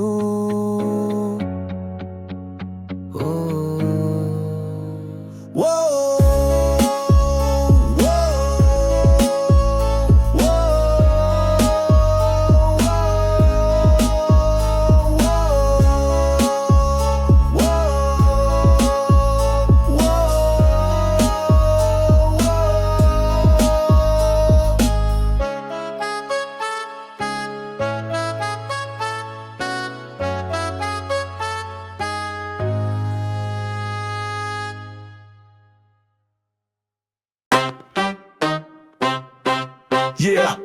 Yeah,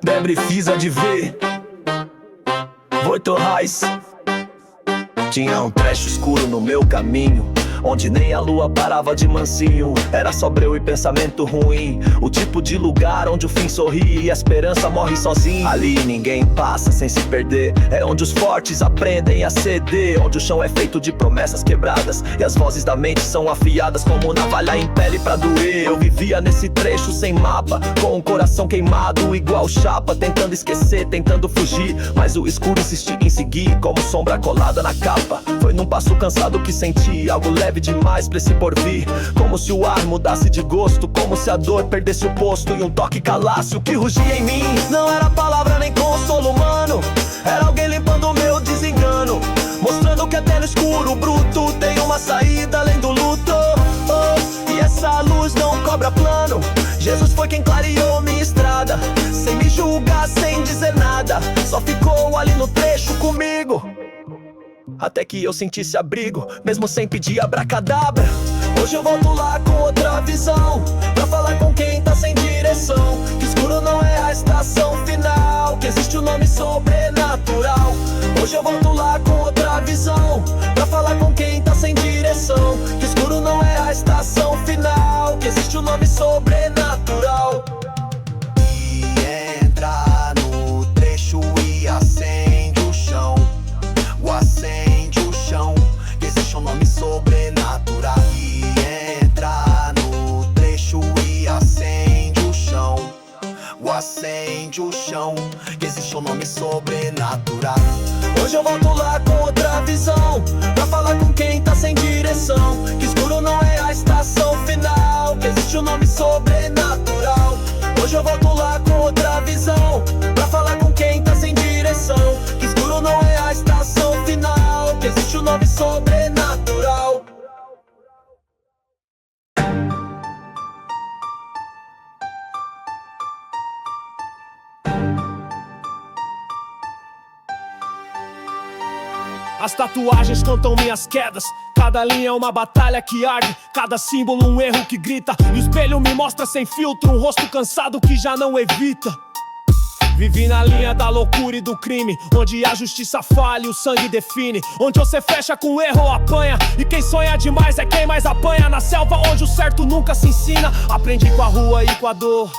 Debre Fisa de ver Voito Raiz. Tinha um trecho escuro no meu caminho, onde nem a lua parava de mansinho. Era só breu e pensamento ruim, o tipo de lugar onde o fim sorri e a esperança morre sozinho. Ali ninguém passa sem se perder, é onde os fortes aprendem a ceder, onde o chão é feito de promessas quebradas e as vozes da mente são afiadas como navalha em pele pra doer. Eu vivia nesse trecho sem mapa, com o coração queimado igual chapa, tentando esquecer, tentando fugir, mas o escuro insistia em seguir, como sombra colada na capa. Foi num passo cansado que senti algo leve demais pra esse porvir, como se o ar mudasse de gosto, como se a dor perdesse o posto e um toque calasse o que rugia em mim. Não era palavra nem consolo humano, era alguém limpando o meu desengano, mostrando que até no escuro bruto tem uma saída além do luto. E essa luz não cobra plano, Jesus foi quem clareou minha estrada, sem me julgar, sem dizer nada, só ficou ali no trecho comigo, até que eu sentisse abrigo, mesmo sem pedir abracadabra. Hoje eu volto lá com outra visão, pra falar com quem tá sem direção, que escuro não é a estação final, que existe um nome sobrenatural. Hoje eu volto lá com outra visão, pra falar com quem tá sem direção, que escuro não é a estação final, que existe um nome sobrenatural. E entra no trecho e acende o chão, acende o chão, que existe um nome sobrenatural. E entra no trecho e acende o chão, acende o chão, que existe um nome sobrenatural. Hoje eu volto lá com outra visão, pra falar com quem tá sem direção, que escuro não é a estação final, que existe um nome sobrenatural. Hoje eu volto lá com outra visão, pra falar com quem tá sem direção, que escuro não é a estação final, que existe um nome sobrenatural. As tatuagens contam minhas quedas, cada linha é uma batalha que arde, cada símbolo um erro que grita, e o espelho me mostra sem filtro um rosto cansado que já não evita. Vivi na linha da loucura e do crime, onde a justiça falha e o sangue define, onde você fecha com erro ou apanha, e quem sonha demais é quem mais apanha. Na selva onde o certo nunca se ensina, aprendi com a rua e com a dor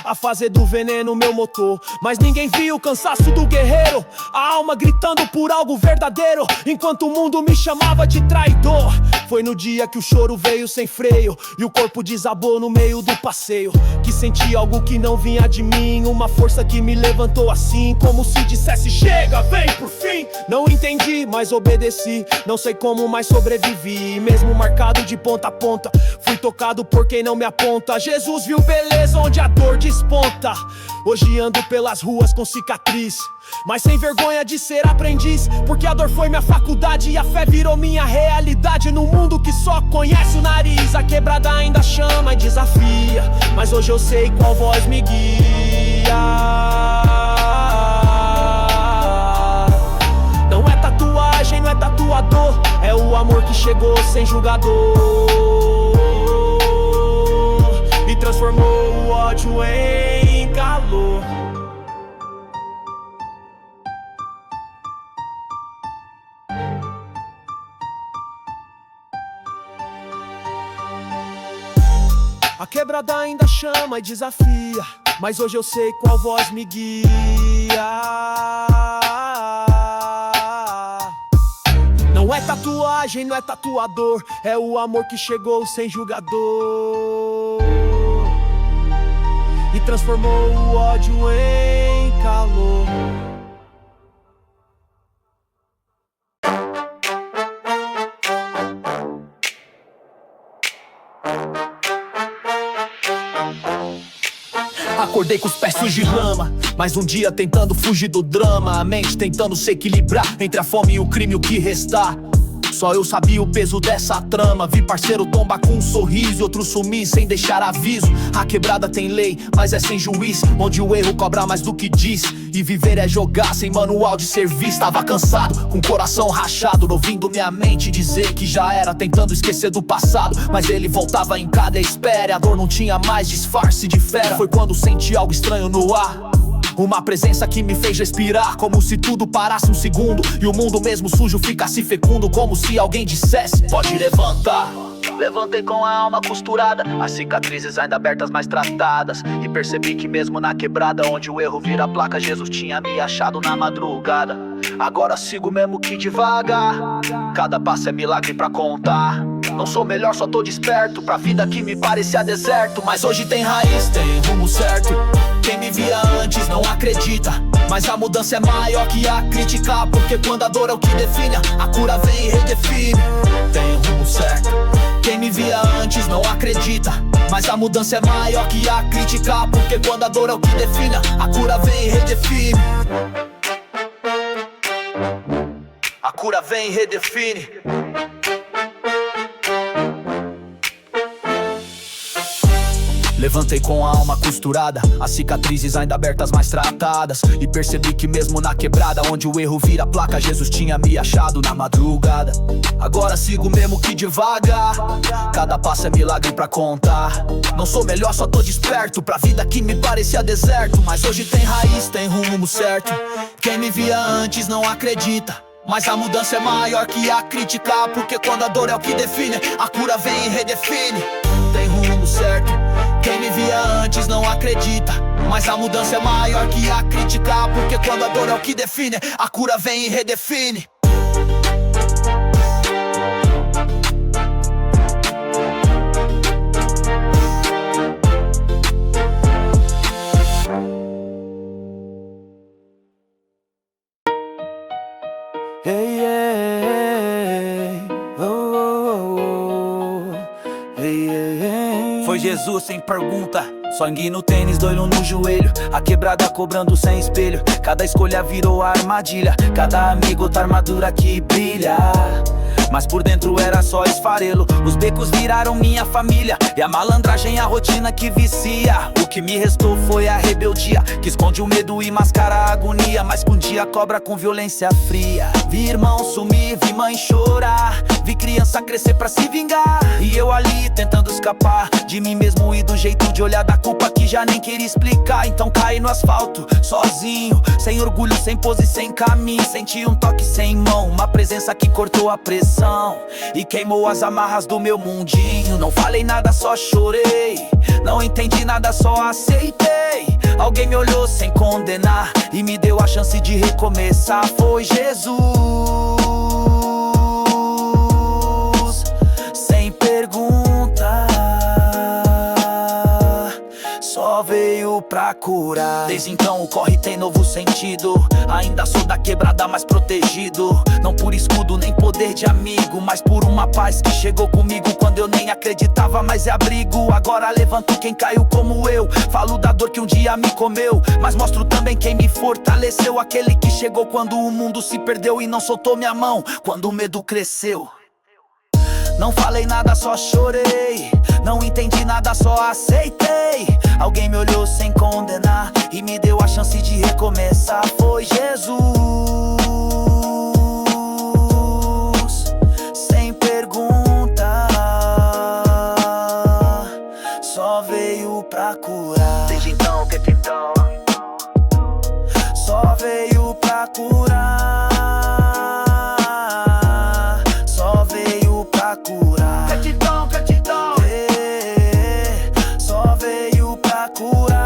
a fazer do veneno meu motor, mas ninguém viu o cansaço do guerreiro, a alma gritando por algo verdadeiro, enquanto o mundo me chamava de traidor. Foi no dia que o choro veio sem freio e o corpo desabou no meio do passeio, que senti algo que não vinha de mim, uma força que me levantou assim, como se dissesse: chega, vem por fim. Não entendi, mas obedeci, não sei como, mas sobrevivi, mesmo marcado de ponta a ponta, fui tocado por quem não me aponta. Jesus viu beleza onde a dor desponta. Hoje ando pelas ruas com cicatriz, mas sem vergonha de ser aprendiz, porque a dor foi minha faculdade e a fé virou minha realidade. No mundo que só conhece o nariz, a quebrada ainda chama e desafia, mas hoje eu sei qual voz me guia. Não é tatuagem, não é tatuador, é o amor que chegou sem julgador e transformou o ódio em calor. A quebrada ainda chama e desafia, mas hoje eu sei qual voz me guia. Não é tatuagem, não é tatuador, é o amor que chegou sem julgador e transformou o ódio em calor. Acordei com os pés sujos de lama, mais um dia tentando fugir do drama, a mente tentando se equilibrar entre a fome e o crime, o que restar. Só eu sabia o peso dessa trama. Vi parceiro tombar com um sorriso e outro sumir sem deixar aviso. A quebrada tem lei, mas é sem juiz, onde o erro cobra mais do que diz. E viver é jogar sem manual de serviço. Tava cansado, com o coração rachado, ouvindo minha mente dizer que já era, tentando esquecer do passado, mas ele voltava em cada espera. A dor não tinha mais disfarce de fera. Foi quando senti algo estranho no ar, uma presença que me fez respirar, como se tudo parasse um segundo e o mundo mesmo sujo ficasse fecundo, como se alguém dissesse: pode levantar. Levantei com a alma costurada, as cicatrizes ainda abertas, mas tratadas, e percebi que mesmo na quebrada, onde o erro vira placa, Jesus tinha me achado na madrugada. Agora sigo mesmo que devagar, cada passo é milagre pra contar. Não sou melhor, só tô desperto pra vida que me parecia deserto, mas hoje tem raiz, tem rumo certo. Quem me via antes não acredita, mas a mudança é maior que a crítica, porque quando a dor é o que define, a cura vem e redefine. Tem rumo certo. Quem me via antes não acredita, mas a mudança é maior que a crítica, porque quando a dor é o que define, a cura vem e redefine. A cura vem e redefine. Levantei com a alma costurada, as cicatrizes ainda abertas, mas tratadas, e percebi que mesmo na quebrada, onde o erro vira placa, Jesus tinha me achado na madrugada. Agora sigo mesmo que devagar, cada passo é milagre pra contar. Não sou melhor, só tô desperto pra vida que me parecia deserto, mas hoje tem raiz, tem rumo certo. Quem me via antes não acredita, mas a mudança é maior que a crítica, porque quando a dor é o que define, a cura vem e redefine. Tem rumo certo. Quem me via antes não acredita, mas a mudança é maior que a crítica, porque quando a dor é o que define, a cura vem e redefine. Hey, hey, oh, oh, oh. Hey, hey, hey. Foi Jesus sem pergunta, sangue no tênis, doido no joelho, a quebrada cobrando sem espelho. Cada escolha virou armadilha, cada amigo outra armadura que brilha, mas por dentro era só esfarelo. Os becos viraram minha família, e a malandragem a rotina que vicia. O que me restou foi a rebeldia, que esconde o medo e mascara a agonia, mas que um dia cobra com violência fria. Vi irmão sumir, vi mãe chorar, vi criança crescer pra se vingar, e eu ali tentando escapar de mim mesmo e do jeito de olhar da culpa que já nem queria explicar. Então caí no asfalto, sozinho, sem orgulho, sem pose, sem caminho. Senti um toque sem mão, uma presença que cortou a pressão e queimou as amarras do meu mundinho. Não falei nada, só chorei, não entendi nada, só aceitei. Alguém me olhou sem condenar e me deu a chance de recomeçar. Foi Jesus, sem pergunta, só veio pra pra curar. Desde então o corre tem novo sentido. Ainda sou da quebrada, mais protegido. Não por escudo nem poder de amigo, mas por uma paz que chegou comigo quando eu nem acreditava, mas é abrigo. Agora levanto quem caiu como eu. Falo da dor que um dia me comeu, mas mostro também quem me fortaleceu. Aquele que chegou quando o mundo se perdeu e não soltou minha mão quando o medo cresceu. Não falei nada, só chorei. Não entendi nada, só aceitei. Alguém me olhou sem condenar e me deu a chance de recomeçar. Foi Jesus, sem pergunta, só veio pra curar. Desde então, que então, só veio pra curar. Só veio pra curar. Catidão, catidão, só veio pra curar.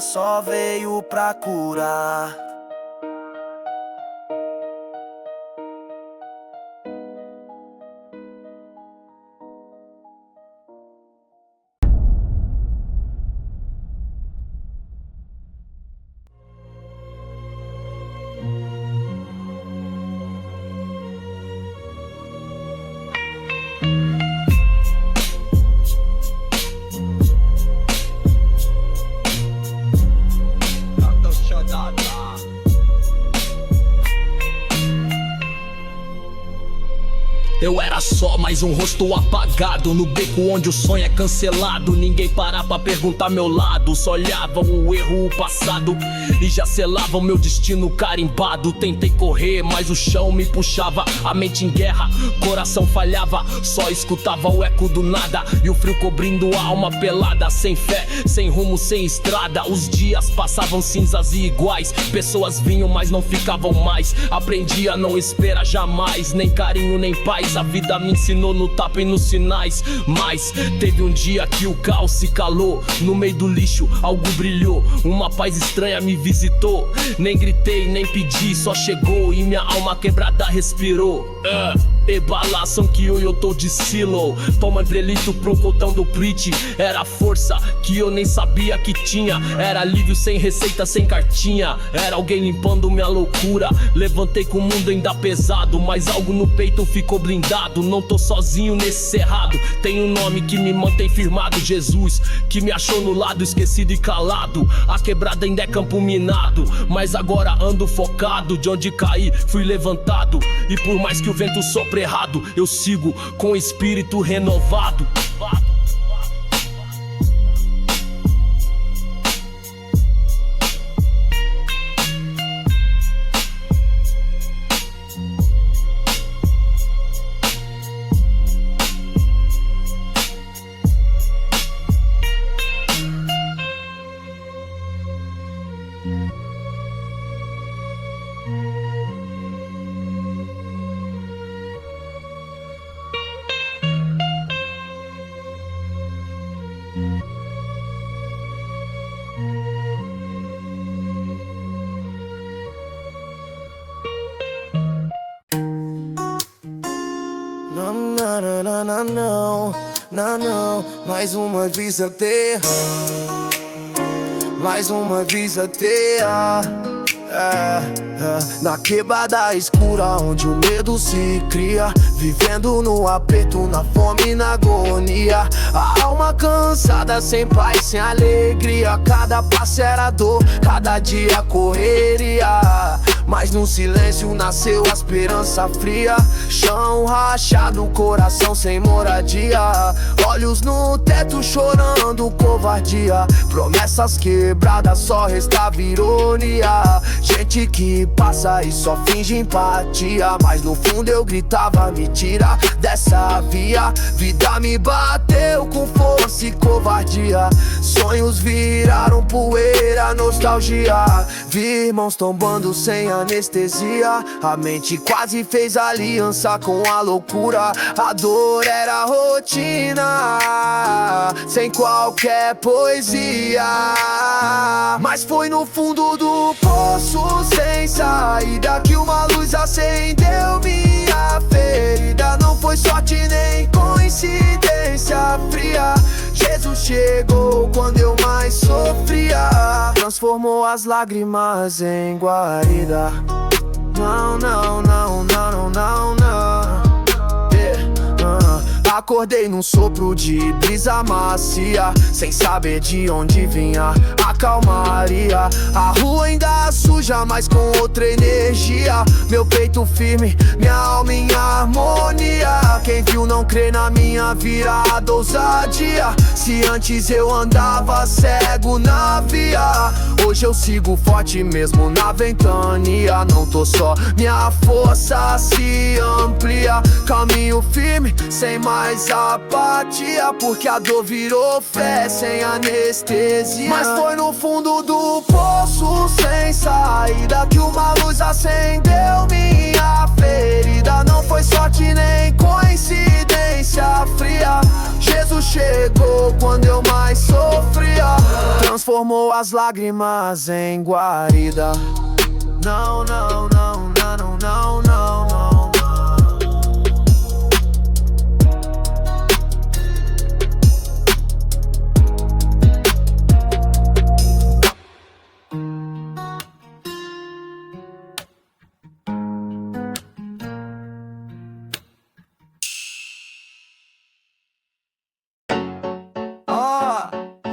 Só veio pra curar. Eu era só mais um rosto apagado no beco onde o sonho é cancelado. Ninguém para pra perguntar meu lado, só olhavam o erro, o passado e já selavam meu destino carimbado. Tentei correr, mas o chão me puxava, a mente em guerra, coração falhava. Só escutava o eco do nada e o frio cobrindo a alma pelada. Sem fé, sem rumo, sem estrada. Os dias passavam cinzas e iguais. Pessoas vinham, mas não ficavam mais. Aprendi a não esperar jamais, nem carinho, nem paz. A vida me ensinou no tapa e nos sinais. Mas teve um dia que o caos se calou. No meio do lixo algo brilhou. Uma paz estranha me visitou. Nem gritei, nem pedi, só chegou e minha alma quebrada respirou. Ebalação que eu tô de silo. Toma delito pro cotão do Prit. Era força que eu nem sabia que tinha. Era alívio sem receita, sem cartinha. Era alguém limpando minha loucura. Levantei com o mundo ainda pesado, mas algo no peito ficou blindado. Não tô sozinho nesse cerrado. Tem um nome que me mantém firmado, Jesus, que me achou no lado esquecido e calado. A quebrada ainda é campo minado, mas agora ando focado. De onde caí, fui levantado. E por mais que o vento sopre errado, eu sigo com o espírito renovado. Não, mais uma vez até, mais uma vez até. Na quebrada escura onde o medo se cria, vivendo no aperto, na fome e na agonia. A alma cansada, sem paz, sem alegria. Cada passo era dor, cada dia correria. Mas no silêncio nasceu a esperança fria. Chão rachado, coração sem moradia. Olhos no teto chorando covardia. Promessas quebradas, só restava ironia. Gente que passa e só finge empatia, mas no fundo eu gritava, me tira dessa via. Vida me bateu com força e covardia. Sonhos viraram poeira, nostalgia. Vi irmãos tombando sem anestesia. A mente quase fez aliança com a loucura. A dor era rotina, sem qualquer poesia. Mas foi no fundo do poço sem saída que uma luz acendeu minha minha ferida. Não foi sorte nem coincidência fria. Jesus chegou quando eu mais sofria, transformou as lágrimas em guarida. Não, não, não, não, não, não. Acordei num sopro de brisa macia, sem saber de onde vinha a calmaria. A rua ainda suja, mas com outra energia. Meu peito firme, minha alma em harmonia. Quem viu não crê na minha virada ousadia. Se antes eu andava cego na via, hoje eu sigo forte mesmo na ventania. Não tô só, minha força se amplia. Caminho firme, sem mais apatia, porque a dor virou fé sem anestesia. Mas foi no fundo do poço sem saída que uma luz acendeu minha ferida. Não foi sorte nem coincidência fria. Jesus chegou quando eu mais sofria, transformou as lágrimas em guarida. Não, não, não, não, não, não, não.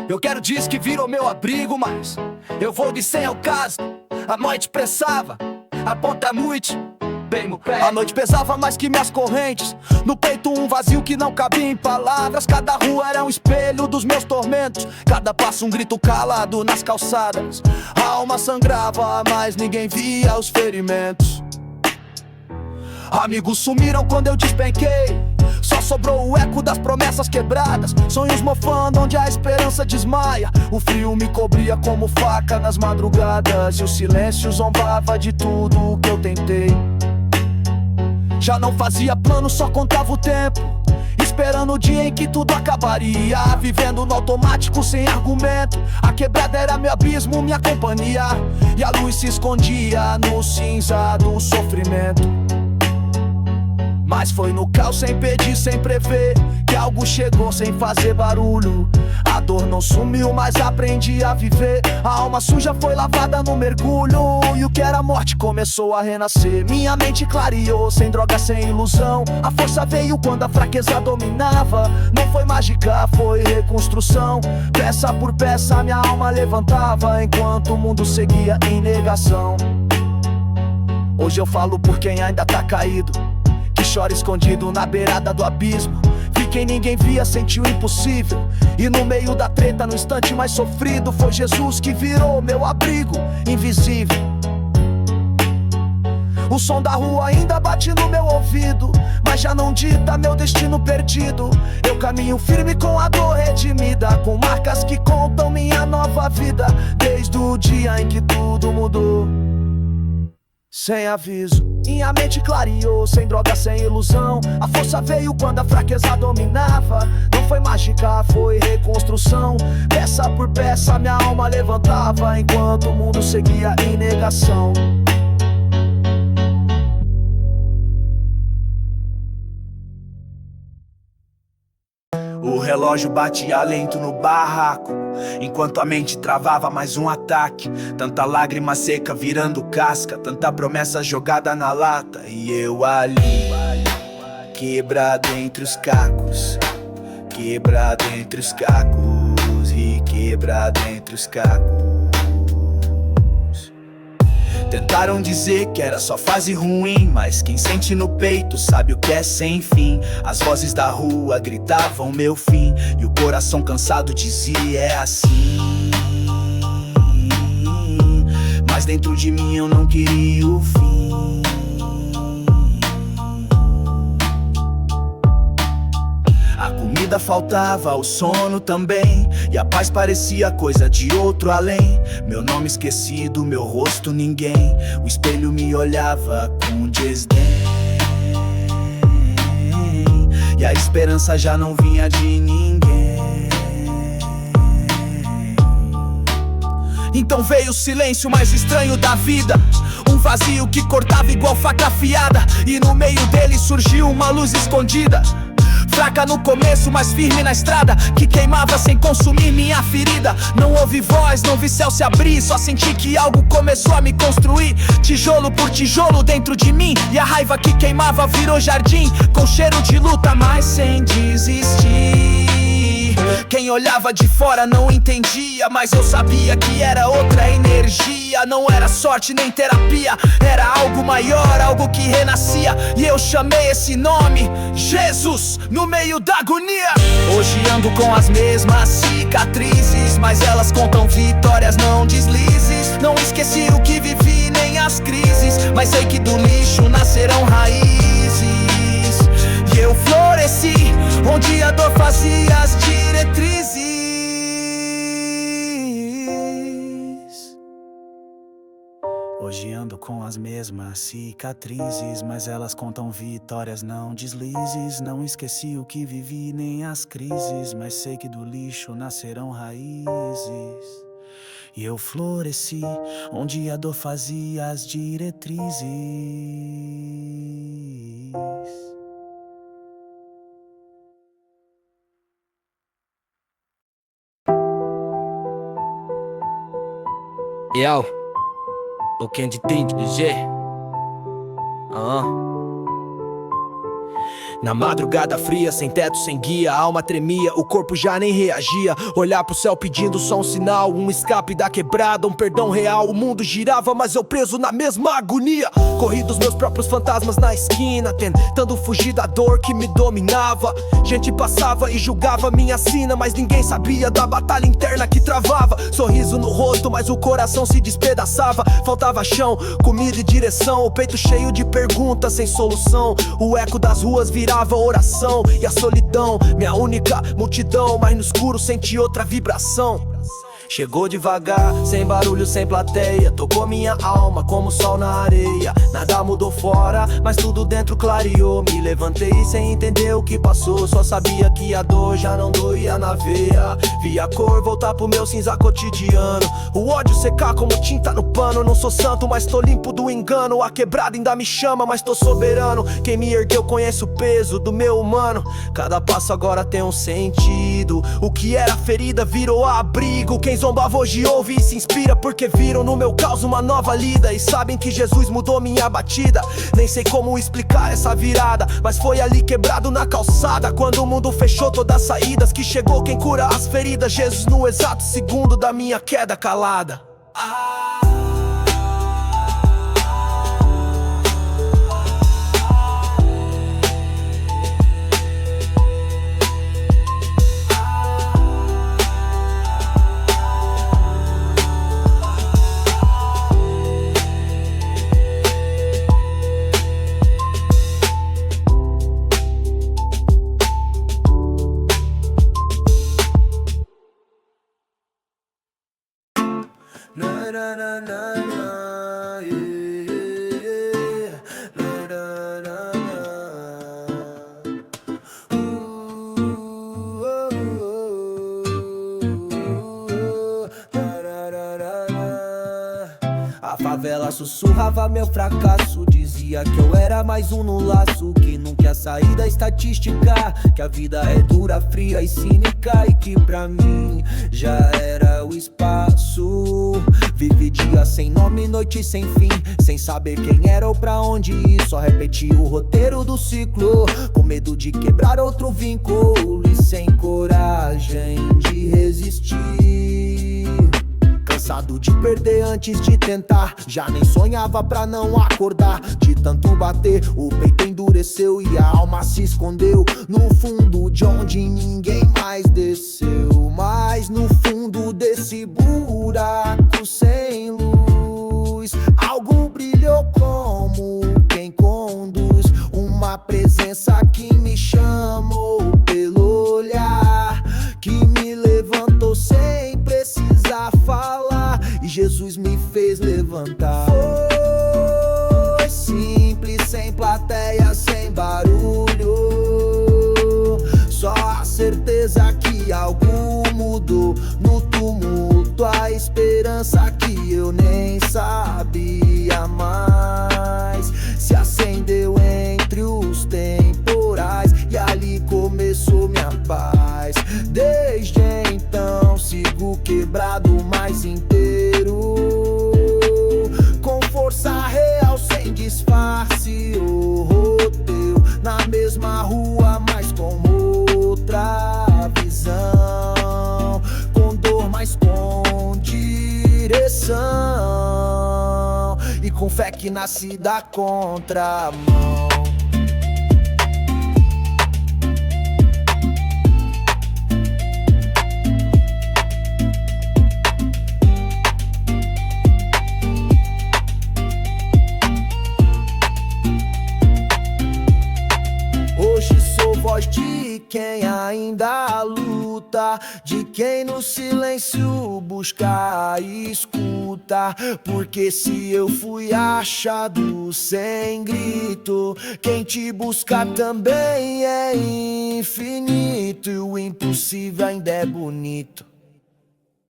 Eu quero dizer que virou meu abrigo, mas eu vou de sem ao caso. A noite pressava, a ponta muito bem no pé. A noite pesava mais que minhas correntes. No peito um vazio que não cabia em palavras. Cada rua era um espelho dos meus tormentos. Cada passo um grito calado nas calçadas. A alma sangrava, mas ninguém via os ferimentos. Amigos sumiram quando eu despenquei. Só sobrou o eco das promessas quebradas. Sonhos mofando onde a esperança desmaia. O frio me cobria como faca nas madrugadas. E o silêncio zombava de tudo que eu tentei. Já não fazia plano, só contava o tempo, esperando o dia em que tudo acabaria. Vivendo no automático sem argumento. A quebrada era meu abismo, minha companhia. E a luz se escondia no cinza do sofrimento. Mas foi no caos, sem pedir, sem prever, que algo chegou sem fazer barulho. A dor não sumiu, mas aprendi a viver. A alma suja foi lavada no mergulho. E o que era morte começou a renascer. Minha mente clareou, sem droga, sem ilusão. A força veio quando a fraqueza dominava. Não foi mágica, foi reconstrução. Peça por peça minha alma levantava, enquanto o mundo seguia em negação. Hoje eu falo por quem ainda tá caído, que chora escondido na beirada do abismo. Vi quem ninguém via, sentiu impossível. E no meio da treta, no instante mais sofrido, foi Jesus que virou meu abrigo invisível. O som da rua ainda bate no meu ouvido, mas já não dita meu destino perdido. Eu caminho firme com a dor redimida, com marcas que contam minha nova vida. Desde o dia em que tudo mudou, sem aviso. Minha mente clareou, sem droga, sem ilusão. A força veio quando a fraqueza dominava. Não foi mágica, foi reconstrução. Peça por peça minha alma levantava, enquanto o mundo seguia em negação. O relógio batia lento no barraco, enquanto a mente travava mais um ataque. Tanta lágrima seca virando casca, tanta promessa jogada na lata. E eu ali, quebrado entre os cacos, quebrado entre os cacos e quebrado entre os cacos. Tentaram dizer que era só fase ruim, mas quem sente no peito sabe o que é sem fim. As vozes da rua gritavam meu fim, e o coração cansado dizia é assim. Mas dentro de mim eu não queria o fim. A comida faltava, o sono também, e a paz parecia coisa de outro além. Meu nome esquecido, meu rosto ninguém. O espelho me olhava com desdém, e a esperança já não vinha de ninguém. Então veio o silêncio mais estranho da vida, um vazio que cortava igual faca afiada, e no meio dele surgiu uma luz escondida, fraca no começo, mas firme na estrada, que queimava sem consumir minha ferida. Não houve voz, não vi céu se abrir, só senti que algo começou a me construir, tijolo por tijolo dentro de mim, e a raiva que queimava virou jardim, com cheiro de luta, mas sem desistir. Quem olhava de fora não entendia, mas eu sabia que era outra energia. Não era sorte nem terapia, era algo maior, algo que renascia, e eu chamei esse nome, Jesus, no meio da agonia. Hoje ando com as mesmas cicatrizes, mas elas contam vitórias, não deslizes. Não esqueci o que vivi, nem as crises, mas sei que do lixo nascerão raízes. E eu floresci onde a dor fazia as diretrizes. Hoje ando com as mesmas cicatrizes, mas elas contam vitórias, não deslizes. Não esqueci o que vivi, nem as crises, mas sei que do lixo nascerão raízes. E eu floresci onde a dor fazia as diretrizes. Yo, o que de tem de dizer? Na madrugada fria, sem teto, sem guia, a alma tremia, o corpo já nem reagia. Olhar pro céu pedindo só um sinal, um escape da quebrada, um perdão real. O mundo girava, mas eu preso na mesma agonia. Corri dos meus próprios fantasmas na esquina, tentando fugir da dor que me dominava. Gente passava e julgava minha sina, mas ninguém sabia da batalha interna que travava. Sorriso no rosto, mas o coração se despedaçava. Faltava chão, comida e direção, o peito cheio de perguntas sem solução. O eco das ruas virava oração, e a solidão, minha única multidão, mas no escuro senti outra vibração. Chegou devagar, sem barulho, sem plateia, tocou minha alma como sol na areia. Nada mudou fora, mas tudo dentro clareou. Me levantei sem entender o que passou, só sabia que a dor já não doía na veia. Vi a cor voltar pro meu cinza cotidiano, o ódio secar como tinta no pano. Não sou santo, mas tô limpo do engano. A quebrada ainda me chama, mas tô soberano. Quem me ergueu conhece o peso do meu humano. Cada passo agora tem um sentido. O que era ferida virou abrigo. Quem zombava hoje ouve e se inspira, porque viram no meu caos uma nova lida, e sabem que Jesus mudou minha batida. Nem sei como explicar essa virada, mas foi ali quebrado na calçada, quando o mundo fechou todas as saídas, que chegou quem cura as feridas. Jesus no exato segundo da minha queda calada. A favela sussurrava meu fracasso, dizia que eu era mais um no laço, que nunca ia sair da estatística, que a vida é dura, fria e cínica, e que pra mim já era o espaço. Vivi dia sem nome, noite sem fim, sem saber quem era ou pra onde ir. Só repeti o roteiro do ciclo, com medo de quebrar outro vínculo, e sem coragem de resistir. Cansado de perder antes de tentar, já nem sonhava pra não acordar. De tanto bater, o peito endureceu e a alma se escondeu no fundo de onde ninguém mais desceu. Mas no fundo desse buraco sem luz, algo brilhou como quem conduz. Uma presença que me chamou pelo olhar, que me levantou sem precisar falar, e Jesus me fez levantar. Foi simples, sem plateia, sem barulho, só a certeza que algo mudou no tumulto. junto à esperança que eu nem sabia mais se acendeu entre os temporais, e ali começou minha paz. Desde então sigo quebrado, mais inteiro, com força real, sem disfarce ou roteiro, na mesma rua, mas com outra visão, com dor, mas com direção, e com fé que nasce da contramão. Hoje sou voz de quem ainda luta, de quem no silêncio busca a escuta. Porque se eu fui achado sem grito, quem te busca também é infinito, e o impossível ainda é bonito.